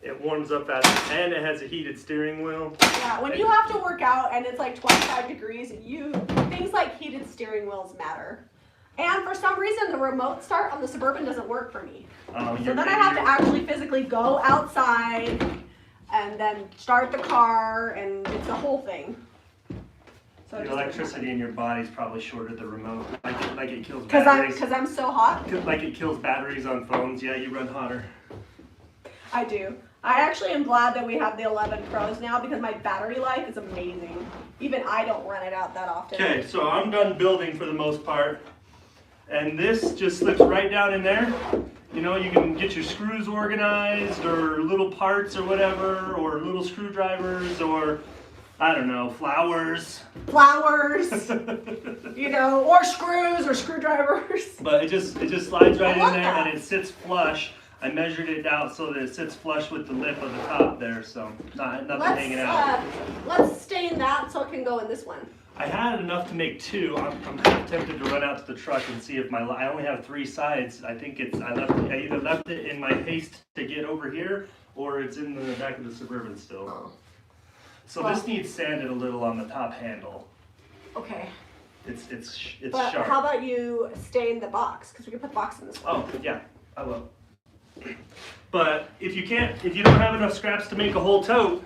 It warms up faster, and it has a heated steering wheel. Yeah, when you have to work out and it's like 25 degrees, things like heated steering wheels matter. And for some reason, the remote start on the Suburban doesn't work for me. So then I have to actually physically go outside and then start the car, and it's a whole thing. So the electricity in your body's probably shorted the remote. Like it kills batteries. Because I'm so hot? Like it kills batteries on phones. Yeah, you run hotter. I do. I actually am glad that we have the 11 Pros now because my battery life is amazing. Even I don't run it out that often. Okay, so I'm done building for the most part. And this just slips right down in there. You know, you can get your screws organized or little parts or whatever, or little screwdrivers, or I don't know, flowers. Flowers, you know, or screws or screwdrivers. But it just slides right in there that. and it sits flush. I measured it out so that it sits flush with the lip of the top there, so nothing hanging out. Let's stain that so it can go in this one. I had enough to make 2. I'm half tempted to run out to the truck and see if I only have 3 sides. I think I either left it in my haste to get over here, or it's in the back of the Suburban still. Oh. So this needs sanded a little on the top handle. Okay. It's But sharp. how about you stain the box? Because we can put the box in this one. Oh yeah, I will. But if you don't have enough scraps to make a whole tote,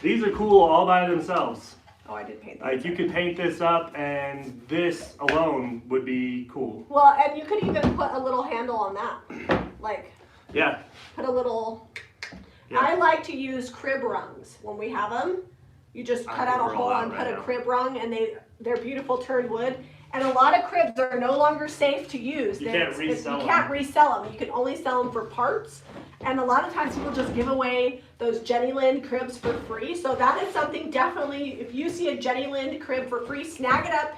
these are cool all by themselves. Oh, I did paint that. Like you could paint this up, and this alone would be cool. Well, and you could even put a little handle on that. Like, Yeah. put a little. Yeah. I like to use crib rungs when we have them. You just cut out a hole and put a crib rung, and they're beautiful turned wood. And a lot of cribs are no longer safe to use. You can't resell them. You can't resell them. You can only sell them for parts. And a lot of times people just give away those Jenny Lind cribs for free. So that is something definitely, if you see a Jenny Lind crib for free, snag it up.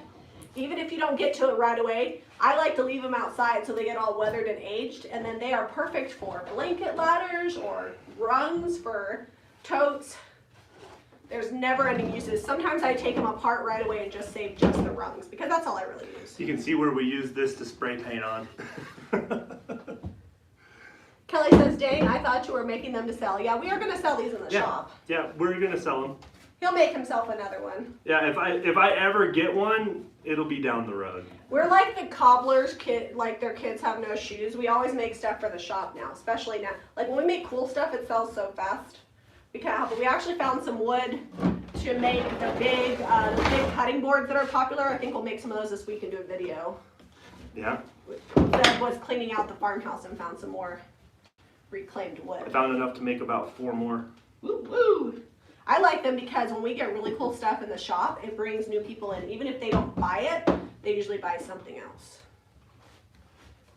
Even if you don't get to it right away. I like to leave them outside so they get all weathered and aged. And then they are perfect for blanket ladders or rungs for totes. There's never ending uses. Sometimes I take them apart right away and just save just the rungs because that's all I really use. You can see where we use this to spray paint on. Kelly says, dang, I thought you were making them to sell. Yeah, we are going to sell these in the shop. Yeah, we're gonna sell them. He'll make himself another one. Yeah, if I ever get one, it'll be down the road. We're like the cobblers kid, like their kids have no shoes. We always make stuff for the shop now, especially now. Like when we make cool stuff, it sells so fast. We actually found some wood to make the big cutting boards that are popular. I think we'll make some of those this week and do a video. Yeah. Zeb was cleaning out the farmhouse and found some more reclaimed wood. I found enough to make about 4 more. Woo woo! I like them because when we get really cool stuff in the shop, it brings new people in. Even if they don't buy it, they usually buy something else.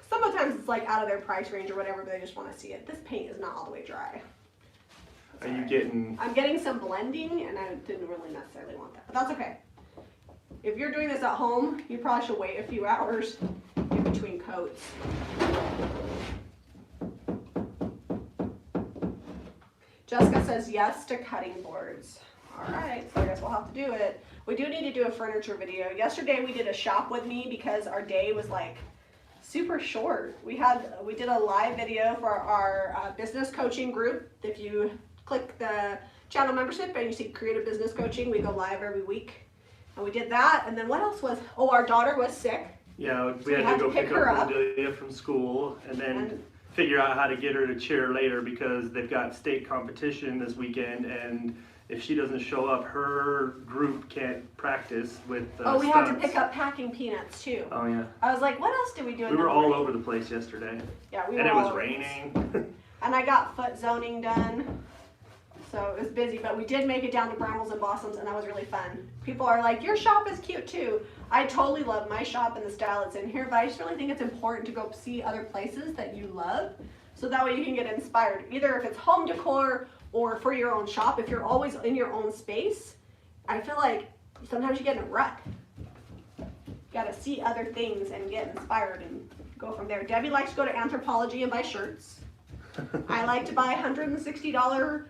Sometimes it's like out of their price range or whatever, but they just want to see it. This paint is not all the way dry. Are you getting... I'm getting some blending, and I didn't really necessarily want that, but that's okay. If you're doing this at home, you probably should wait a few hours in between coats. Jessica says yes to cutting boards. All right, so I guess we'll have to do it. We do need to do a furniture video. Yesterday we did a shop with me because our day was like super short. We did a live video for our business coaching group. If you click the channel membership and you see Creative Business Coaching, we go live every week. And we did that, and then what else was, our daughter was sick. Yeah, we had to go pick up Cordelia from school, and then figure out how to get her to cheer later because they've got state competition this weekend, and if she doesn't show up, her group can't practice with we had to pick up packing peanuts too. Oh yeah. I was like, what else did we do? We were all over the place yesterday. Yeah, we were. And it all was over raining. And I got foot zoning done, so it was busy. But we did make it down to Brambles and Blossoms, and that was really fun. People are like, your shop is cute too. I totally love my shop and the style it's in here, but I just really think it's important to go see other places that you love, so that way you can get inspired. Either if it's home decor or for your own shop. If you're always in your own space, I feel like sometimes you get in a rut. You gotta see other things and get inspired and go from there. Debbie likes to go to Anthropologie and buy shirts. I like to buy $160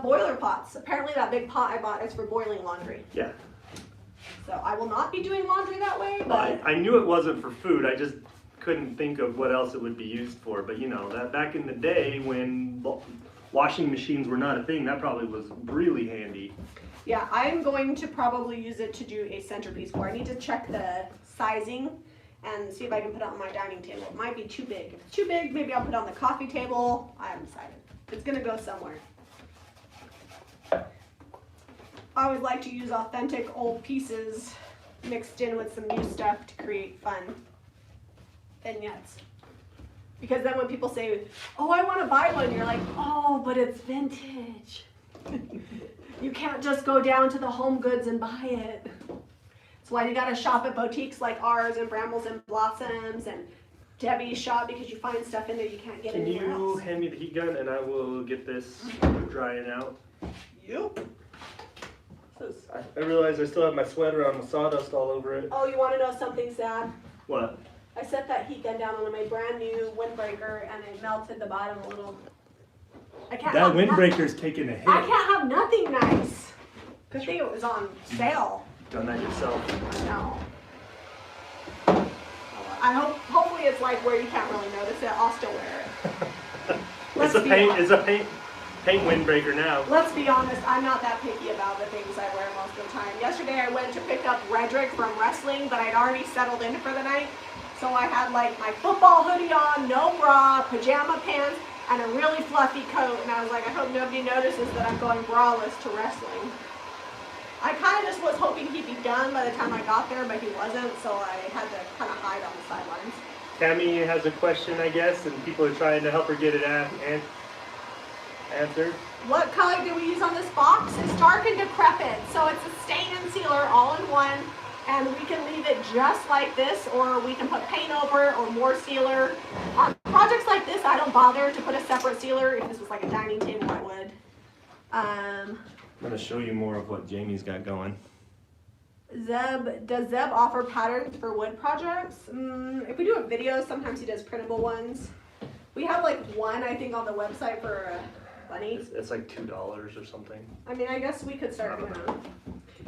boiler pots. Apparently that big pot I bought is for boiling laundry. Yeah. So I will not be doing laundry that way, but I knew it wasn't for food. I just couldn't think of what else it would be used for. But you know, that back in the day when washing machines were not a thing, that probably was really handy. yeah, I'm going to probably use it to do a centerpiece for. I need to check the sizing and see if I can put it on my dining table. It might be too big. If it's too big, maybe I'll put it on the coffee table. I haven't decided. It's gonna go somewhere. I always like to use authentic old pieces mixed in with some new stuff to create fun vignettes. Because then when people say, oh, I want to buy one, you're like, oh, but it's vintage. You can't just go down to the Home Goods and buy it. That's why you gotta shop at boutiques like ours and Brambles and Blossoms and Debbie's shop, because you find stuff in there you can't get anywhere else. Can you hand me the heat gun and I will get this drying out? Yep. I realize I still have my sweater on with sawdust all over it. Oh, you want to know something sad? What? I set that heat gun down on my brand new windbreaker and it melted the bottom a little. That windbreaker's taking a hit. I can't have nothing nice. Good thing it was on sale. done that yourself. No. Hopefully it's like where you can't really notice it. I'll still wear it. It's a paint windbreaker now. Let's be honest, I'm not that picky about the things I wear most of the time. Yesterday I went to pick up Redrick from wrestling, but I'd already settled in for the night. So I had like my football hoodie on, no bra, pajama pants, and a really fluffy coat. And I was like, I hope nobody notices that I'm going braless to wrestling. I kind of just was hoping he'd be done by the time I got there, but he wasn't, so I had to kind of hide on the sidelines. Tammy has a question, I guess, and people are trying to help her get it answered. What color do we use on this box? It's dark and decrepit, so it's a stain and sealer all in one, and we can leave it just like this, or we can put paint over it, or more sealer. On projects like this, I don't bother to put a separate sealer. If this was like a dining table, I would. I'm going to show you more of what Jamie's got going. Does Zeb offer patterns for wood projects? If we do a video, sometimes he does printable ones. We have like one, I think, on the website for bunny. It's like $2 or something. I mean, I guess we could start doing them.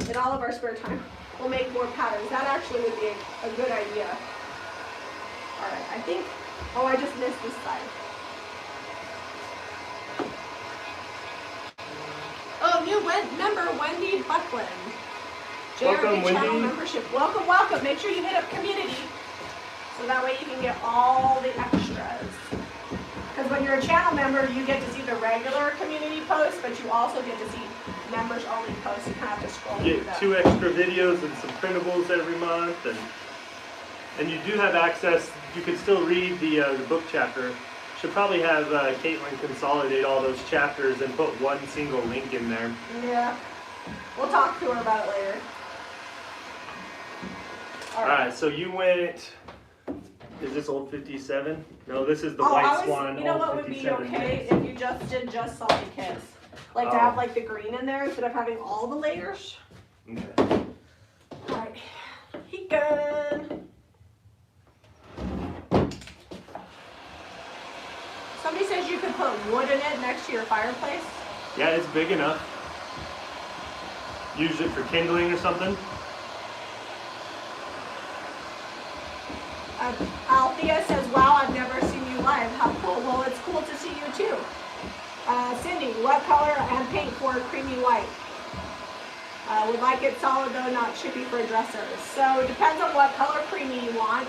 In all of our spare time, we'll make more patterns. That actually would be a good idea. All right, I think, oh, I just missed this side. Oh, new member, Wendy Buckland. Welcome, JRB channel Wendy. membership. Welcome, welcome. Make sure you hit up community, so that way you can get all the extras. Because when you're a channel member, you get to see the regular community posts, but you also get to see members only posts. You kind of have to scroll You through get them. 2 extra videos and some printables every month, and you do have access. You can still read the book chapter. Should probably have Caitlin consolidate all those chapters and put one single link in there. Yeah, we'll talk to her about it later. All right, so you went. Is this old 57? No, this is the white swan. You know old what would be 57 okay mix. if you just did just salty kiss, like to have like the green in there instead of having all the layers. Okay. All right, heat gun. Somebody says you could put wood in it next to your fireplace. Yeah, it's big enough. Use it for kindling or something. Althea says, wow, I've never seen you live. How cool. Well, it's cool to see you too. Cindy, what color and paint for creamy white? Would like it solid though, not chippy for dressers. So it depends on what color creamy you want.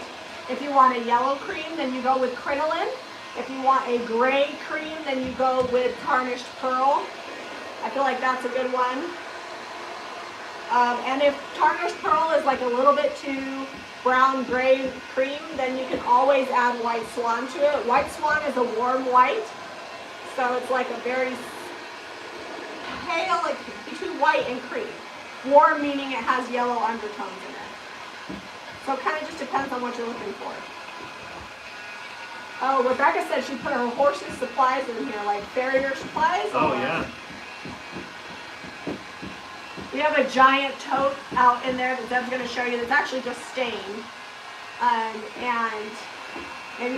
If you want a yellow cream, then you go with crinoline. If you want a gray cream, then you go with tarnished pearl. I feel like that's a good one. And if tarnished pearl is like a little bit too brown gray cream, then you can always add white swan to it. White swan is a warm white, so it's like a very pale, like between white and cream. Warm meaning it has yellow undertones in it. So it kind of just depends on what you're looking for. Oh, Rebecca said she put her horse's supplies in here, like farrier supplies. Oh yeah. We have a giant tote out in there that Deb's going to show you that's actually just stained. And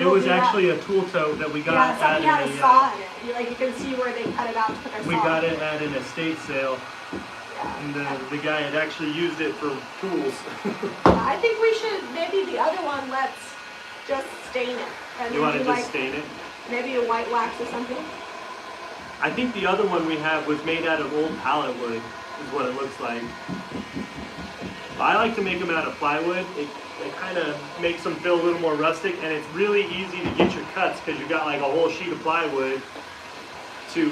It was actually a tool tote that we got yeah, somebody had at a saw in it. You can see where they cut it out to put their saw. we got it at an estate sale, Yeah. and the guy had actually used it for tools. I think we should, maybe the other one, let's just stain it. And You then want to do just stain it? maybe a white wax or something? I think the other one we have was made out of old pallet wood, is what it looks like. I like to make them out of plywood. It kind of makes them feel a little more rustic, and it's really easy to get your cuts because you got like a whole sheet of plywood to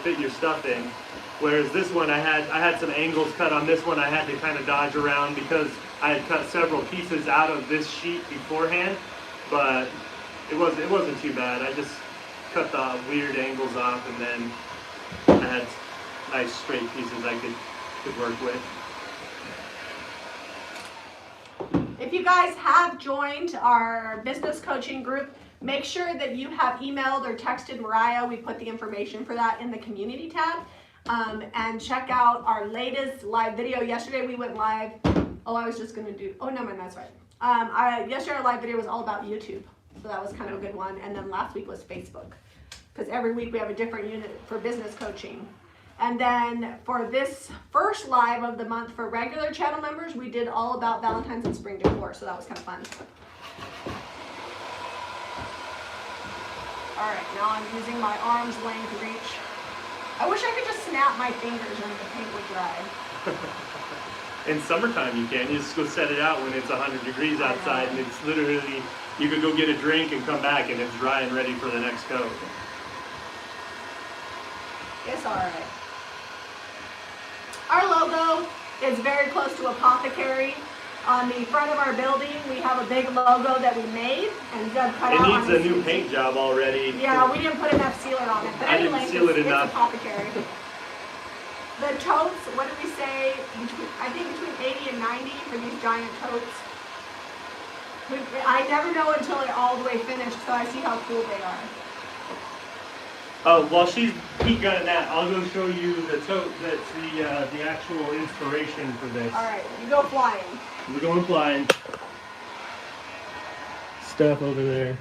fit your stuff in. Whereas this one, I had some angles cut on this one. I had to kind of dodge around because I had cut several pieces out of this sheet beforehand, but it wasn't too bad. I just cut the weird angles off, and then I had nice straight pieces I could work with. If you guys have joined our business coaching group, make sure that you have emailed or texted Mariah. We put the information for that in the community tab. And check out our latest live video. Yesterday we went live. Oh, I was just going to do, oh no, that's right. Yesterday our live video was all about YouTube. So that was kind of a good one. And then last week was Facebook. Because every week we have a different unit for business coaching. And then for this first live of the month for regular channel members, we did all about Valentine's and spring decor, so that was kind of fun. All right, now I'm using my arm's length reach. I wish I could just snap my fingers and the paint would dry. In summertime you can. You just go set it out when it's 100 degrees outside, and it's literally, you could go get a drink and come back and it's dry and ready for the next coat. It's all right. Our logo is very close to Apothecary. On the front of our building, we have a big logo that we made and Doug cut out. It needs a new paint job already. Yeah, we didn't put enough sealer on it. But I anyway, didn't seal it enough. It's Apothecary. The totes, what did we say? I think between 80 and 90 for these giant totes. I never know until they're all the way finished, so I see how cool they are. Oh, while she's heat gunning that, I'll go show you the tote that's the actual inspiration for this. All right, you go flying. We're going flying. Stuff over there.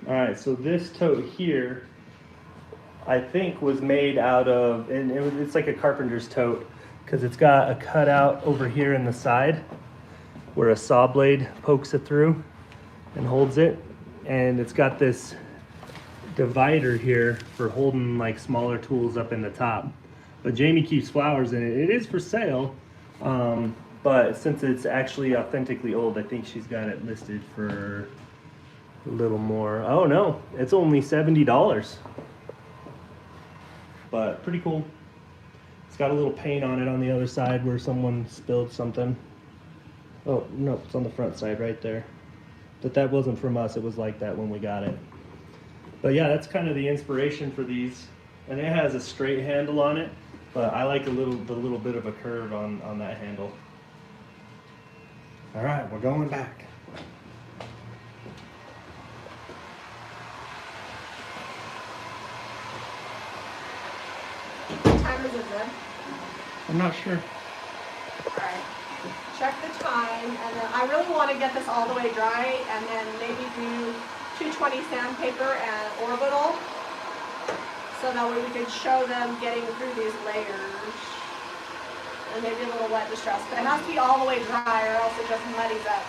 Alright, so this tote here, I think was made out of, and it's like a carpenter's tote, because it's got a cutout over here in the side where a saw blade pokes it through and holds it. And it's got this divider here for holding like smaller tools up in the top. But Jami keeps flowers in it. It is for sale, but since it's actually authentically old, I think she's got it listed for a little more. Oh no, it's only $70. But pretty cool. It's got a little paint on it on the other side where someone spilled something. Oh no, it's on the front side right there. But that wasn't from us, it was like that when we got it. But yeah, that's kind of the inspiration for these. And it has a straight handle on it, but I like the little bit of a curve on that handle. All right, we're going back. What time is it, Zeb? I'm not sure. Alright, check the time, and then I really want to get this all the way dry, and then maybe do 220 sandpaper and orbital, so that way we could show them getting through these layers, and maybe a little wet distress, but it has to be all the way dry or else it just muddies up.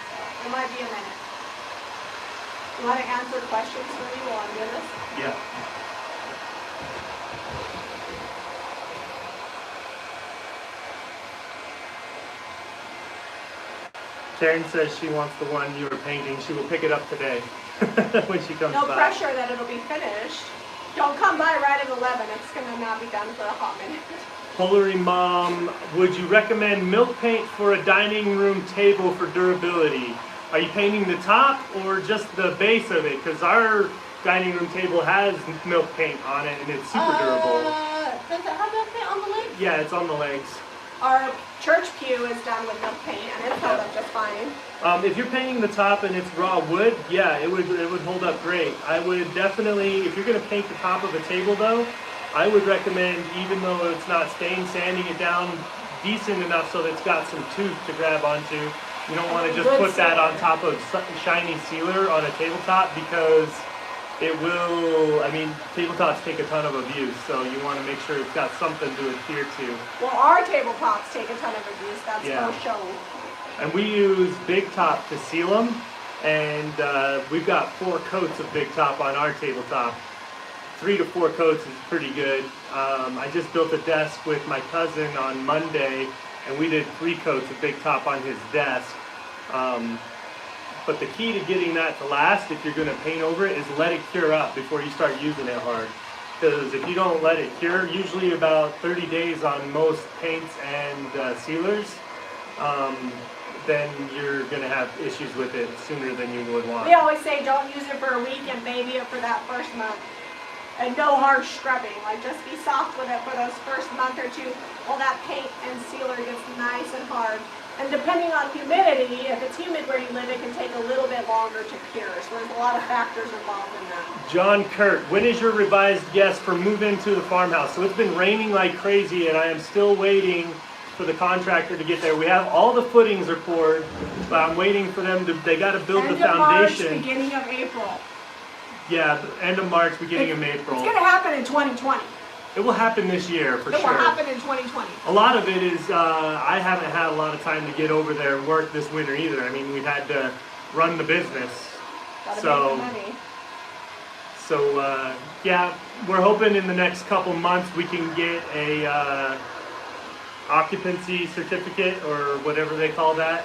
So, it might be a minute. You want to answer questions for me while I'm doing this? Yeah. Karen says she wants the one you were painting. She will pick it up today when she comes No by. pressure that it'll be finished. Don't come by right at 11. It's going to not be done for a hot minute. Polary Mom, would you recommend milk paint for a dining room table for durability? Are you painting the top or just the base of it? Because our dining room table has milk paint on it and it's super durable. Does it have milk paint on the legs? Yeah, it's on the legs. Our church pew is done with milk paint and it's held up just fine. If you're painting the top and it's raw wood, yeah, it would hold up great. I would definitely, if you're going to paint the top of a table though, I would recommend, even though it's not stained, sanding it down decent enough so that it's got some tooth to grab onto. You don't want to just put that on top of shiny sealer on a tabletop because it will, I mean, tabletops take a ton of abuse, so you want to make sure it's got something to adhere to. Well, our tabletops take a ton of abuse, that's for show. And we use Big Top to seal them, and we've got 4 coats of Big Top on our tabletop. 3 to 4 coats is pretty good. I just built a desk with my cousin on Monday, and we did 3 coats of Big Top on his desk. But the key to getting that to last, if you're going to paint over it, is let it cure up before you start using it hard. Because if you don't let it cure, usually about 30 days on most paints and sealers, then you're going to have issues with it sooner than you would want. We always say don't use it for a week and baby it for that first month. And no harsh scrubbing, like just be soft with it for those first month or 2 while that paint and sealer gets nice and hard. And depending on humidity, if it's humid where you live, it can take a little bit longer to cure. So there's a lot of factors involved in that. John Kurt, when is your revised guest for move into the farmhouse? So it's been raining like crazy and I am still waiting for the contractor to get there. We have all the footings are poured, but I'm waiting for them to, they got to build the foundation. March, beginning of April. Yeah, end of March, beginning of April. It's gonna happen in 2020. It will happen this year for sure. It will happen in 2020. A lot of it is I haven't had a lot of time to get over there and work this winter either. I mean, we've had to run the business. Gotta So, make the money. so yeah, we're hoping in the next couple months we can get a occupancy certificate or whatever they call that,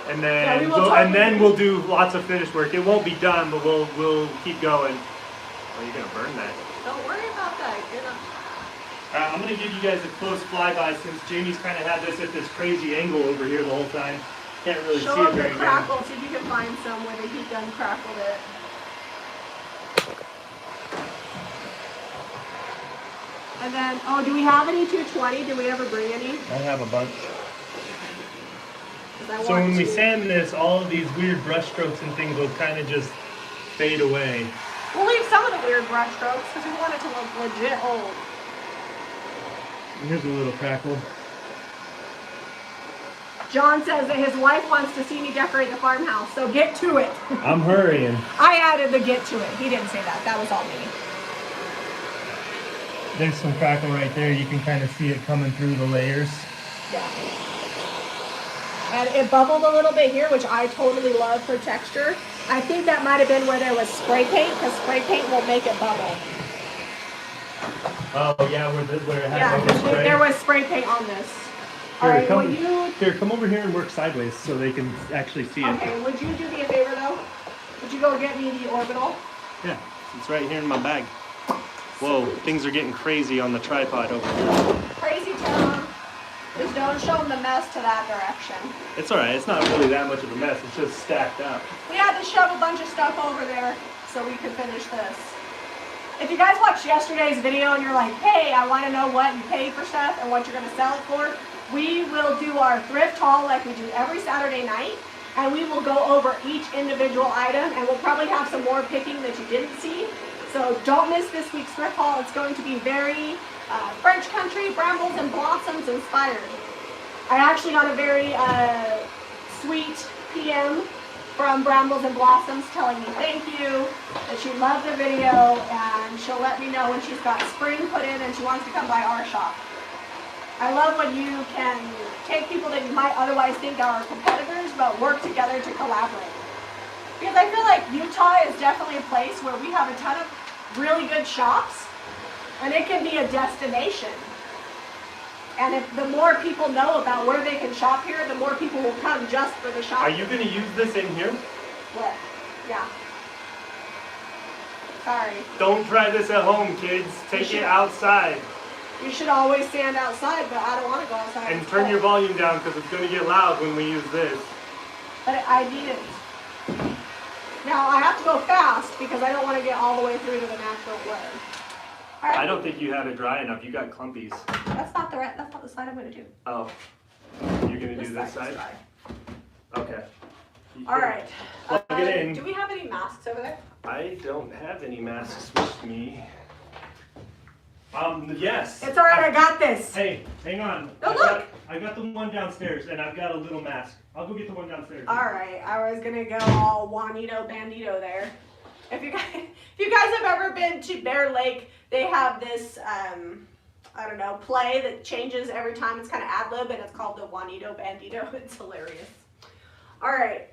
and then we'll do lots of finish work. It won't be done, but we'll keep going. Oh, you're gonna burn that. Don't worry about that. I'm gonna give you guys a close flyby since Jamie's kind of had this at this crazy angle over here the whole time. Can't really see Show it them very the good. crackle. See if you can find some where the heat gun crackled it. And then, oh, do we have any 220? Did we ever bring any? I have a bunch. 'Cause I So want when we to. sand this, all of these weird brush strokes and things will kind of just fade away. We'll leave some of the weird brush strokes because we want it to look legit old. Here's a little crackle. John says that his wife wants to see me decorate the farmhouse, so get to it. I'm hurrying. I added the get to it. He didn't say that. That was all me. There's some crackle right there. You can kind of see it coming through the layers. Yeah. And it bubbled a little bit here, which I totally love for texture. I think that might have been where there was spray paint, because spray paint will make it bubble. Oh yeah, where it had Yeah, bubble because spray. there was spray paint on this. Here, All right, come, will you... here, come over here and work sideways so they can actually see it. Okay, would you do me a favor though? Would you go get me the orbital? Yeah, it's right here in my bag. Whoa, things are getting crazy on the tripod over here. Crazy town. Just don't show them the mess to that direction. It's alright, it's not really that much of a mess, it's just stacked up. We had to shove a bunch of stuff over there so we could finish this. If you guys watched yesterday's video and you're like, hey, I want to know what you pay for stuff and what you're going to sell it for, we will do our thrift haul like we do every Saturday night, and we will go over each individual item, and we'll probably have some more picking that you didn't see. So don't miss this week's thrift haul. It's going to be very French country, brambles and blossoms inspired. I actually got a very sweet PM from Brambles and Blossoms telling me thank you, that she loved the video, and she'll let me know when she's got spring put in and she wants to come by our shop. I love when you can take people that you might otherwise think are competitors, but work together to collaborate. Because I feel like Utah is definitely a place where we have a ton of really good shops, and it can be a destination. And if the more people know about where they can shop here, the more people will come just for the shop. Are you going to use this in here? What? Yeah. Sorry. Don't try this at home, kids. Take it outside. You should always stand outside, but I don't want to go outside. And It's turn your cold. volume down because it's going to get loud when we use this. But I need it. Now, I have to go fast because I don't want to get all the way through to the natural wood. All right. I don't think you have it dry enough. You got clumpies. That's not the side I'm going to do. Oh. You're going to do this side? Okay. All right. Plug it in. Do we have any masks over there? I don't have any masks with me. Yes. It's all right. I got this. Hey, hang on. Oh, look. I got the one downstairs, and I've got a little mask. I'll go get the one downstairs. All right. I was going to go all Juanito Bandito there. If you guys have ever been to Bear Lake, they have this, I don't know, play that changes every time. It's kind of ad-lib, and it's called the Juanito Bandito. It's hilarious. All right,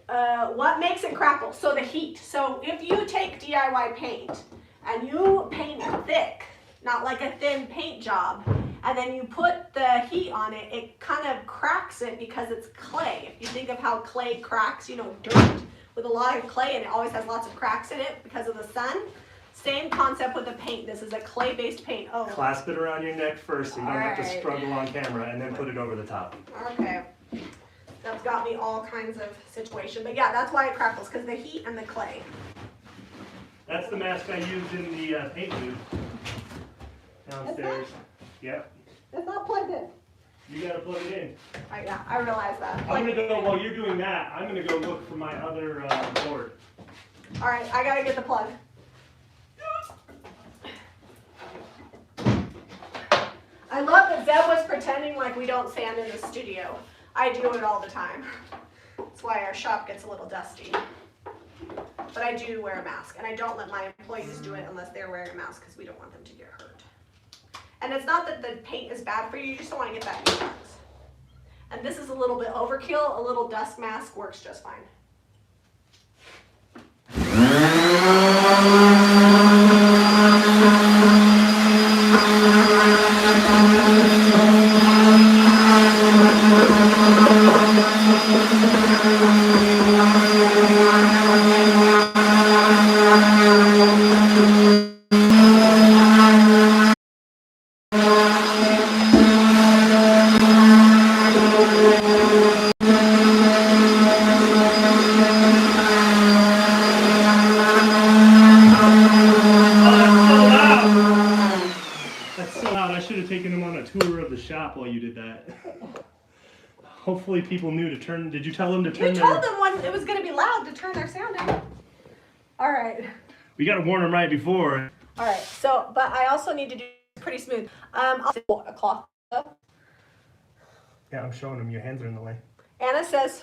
what makes it crackle? So the heat. So if you take DIY paint and you paint it thick, not like a thin paint job, and then you put the heat on it, it kind of cracks it because it's clay. If you think of how clay cracks, you know, dirt with a lot of clay, and it always has lots of cracks in it because of the sun. Same concept with the paint. This is a clay-based paint. Oh. Clasp it around your neck first so you don't have to Alright. struggle on camera, and then put it over the top. Okay. That's got me all kinds of situation. But yeah, that's why it crackles, because the heat and the clay. That's the mask I used in the paint booth downstairs. Yep. It's not plugged in. You gotta plug it in. Yeah, I realize that. I'm gonna go, while you're doing that, I'm gonna go look for my other board. All right, I gotta get the plug. I love that Zeb was pretending like we don't sand in the studio. I do it all the time. That's why our shop gets a little dusty. but I do wear a mask, and I don't let my employees do it unless they're wearing a mask because we don't want them to get hurt. And it's not that the paint is bad for you, you just don't want to get that mucus. And this is a little bit overkill. A little dust mask works just fine. While you did that. Hopefully people knew to turn. Did you tell them to turn? We told them when it was going to be loud to turn their sound down. All right. We got to warn them right before. All right. So, but I also need to do pretty smooth. I'll do a cloth. Yeah, I'm showing them. Your hands are in the way. Anna says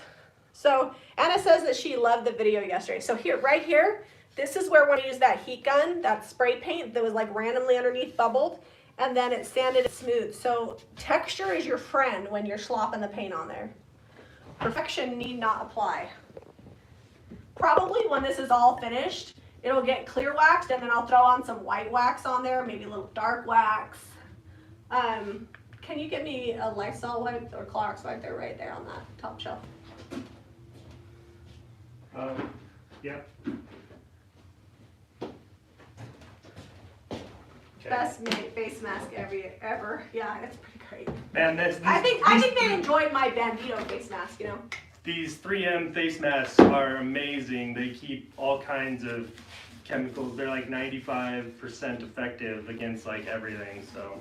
that she loved the video yesterday. So here, right here, this is where when I use that heat gun, that spray paint that was like randomly underneath bubbled. And then it sanded it smooth. So texture is your friend when you're slopping the paint on there. Perfection need not apply. Probably when this is all finished, it'll get clear waxed and then I'll throw on some white wax on there, maybe a little dark wax. Can you give me a Lysol wipe or Clorox wipe? They're right there on that top shelf. Yeah. Best made face mask ever. Yeah, it's pretty great. Man, I think they enjoyed my Bandito face mask, you know. These 3M face masks are amazing. They keep all kinds of chemicals. They're like 95% effective against like everything. So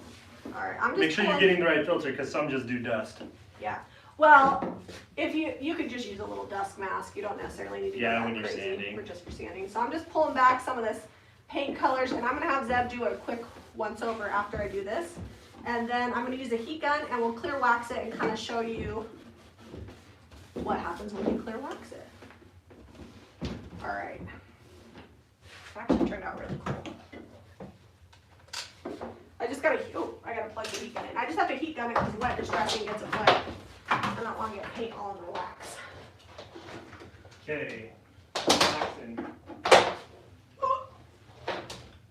all right, I'm just make sure you're getting the right filter because some just do dust. Yeah. Well, if you could just use a little dust mask. You don't necessarily need to go when you're crazy sanding. for just for sanding. So I'm just pulling back some of this paint colors, and I'm gonna have Zeb do a quick once over after I do this, and then I'm gonna use a heat gun and we'll clear wax it and kind of show you what happens when you clear wax it. All right, it actually turned out really cool. I gotta plug the heat gun in. I just have to heat gun it because wet distressing gets it wet. I don't want to get paint all over the wax. Okay.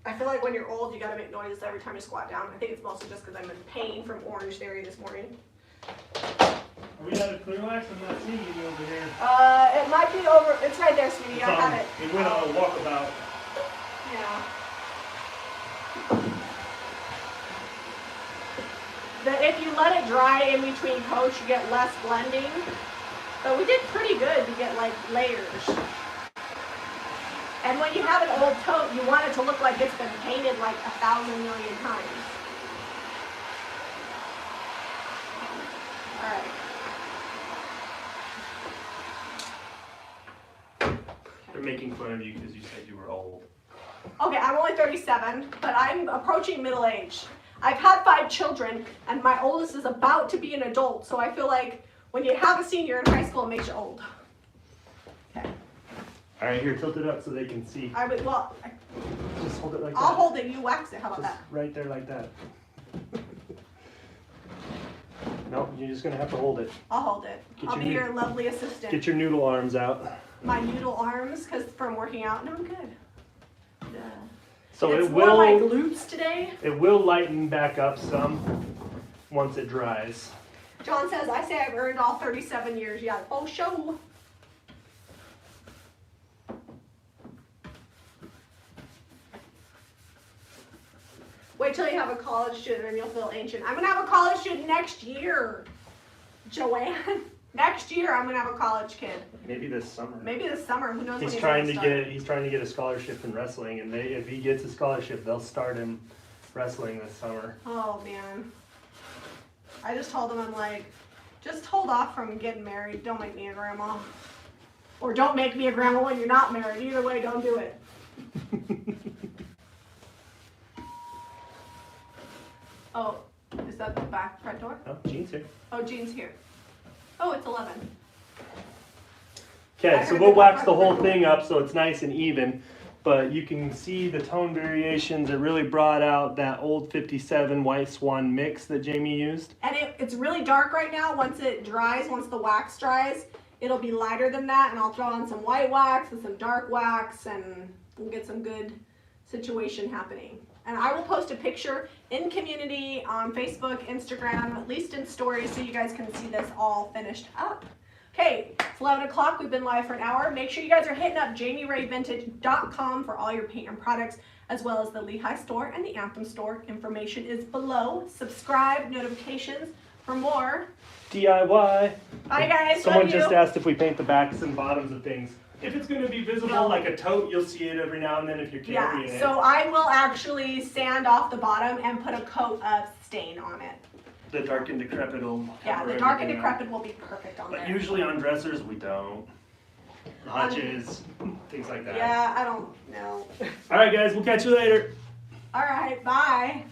I feel like when you're old, you gotta make noises every time you squat down. I think it's mostly just because I'm in pain from Orange Theory this morning. Are we out of clear wax? I'm not seeing you over here. It might be over. It's right there, sweetie. I have it. It went on a walkabout. Yeah. That if you let it dry in between coats, you get less blending. But we did pretty good to get like layers. And when you have an old tote, you want it to look like it's been painted like 1,000 million times. All right. They're making fun of you because you said you were old. Okay, I'm only 37, but I'm approaching middle age. I've had 5 children, and my oldest is about to be an adult, so I feel like when you have a senior in high school, it makes you old. Okay. All right, here, tilt it up so they can see. I would, well, Just hold it like that. I'll hold it, you wax it, how about Just that? right there like that. Nope, you're just gonna have to hold it. I'll hold it. I'll be your lovely assistant. Get your noodle arms out. My noodle arms, because from working out, no, I'm good. Yeah. So it's it will. more my glutes today. It will lighten back up some once it dries. John says, I say I've earned all 37 years yet. Oh, show. Wait till you have a college student and you'll feel ancient. I'm going to have a college student next year, Joanne. Next year, I'm going to have a college kid. Maybe this summer. Maybe this summer. Who knows when He's trying to get a scholarship in wrestling, and if he gets a scholarship, they'll start him wrestling this summer. Oh, man. I just told him, I'm like, just hold off from getting married. Don't make me a grandma. Or don't make me a grandma when you're not married. Either way, don't do it. Oh, is that the back front door? Oh, Jean's here. Oh, Jean's here. Oh, it's 11. Okay, so we'll wax the whole thing up so it's nice and even. But you can see the tone variations. It really brought out that old 57 White Swan mix that Jami used. And it's really dark right now. Once it dries, once the wax dries, it'll be lighter than that. And I'll throw on some white wax and some dark wax, and we'll get some good situation happening. And I will post a picture in community on Facebook, Instagram, at least in stories, so you guys can see this all finished up. Okay, it's 11 o'clock. We've been live for an hour. Make sure you guys are hitting up JamiRayVintage.com for all your paint and products, as well as the Lehi store and the Anthem store. Information is below. Subscribe, notifications for more DIY. Bye guys. Someone just asked if we paint the backs and bottoms of things. If it's going to be visible like a tote, you'll see it every now and then if you're carrying it. So I will actually sand off the bottom and put a coat of stain on it. The dark and decrepit will Yeah, the dark and decrepit will be perfect on But there. usually on dressers, we don't. Hutches, things like that. Yeah, I don't know. All right, guys, we'll catch you later. All right, bye.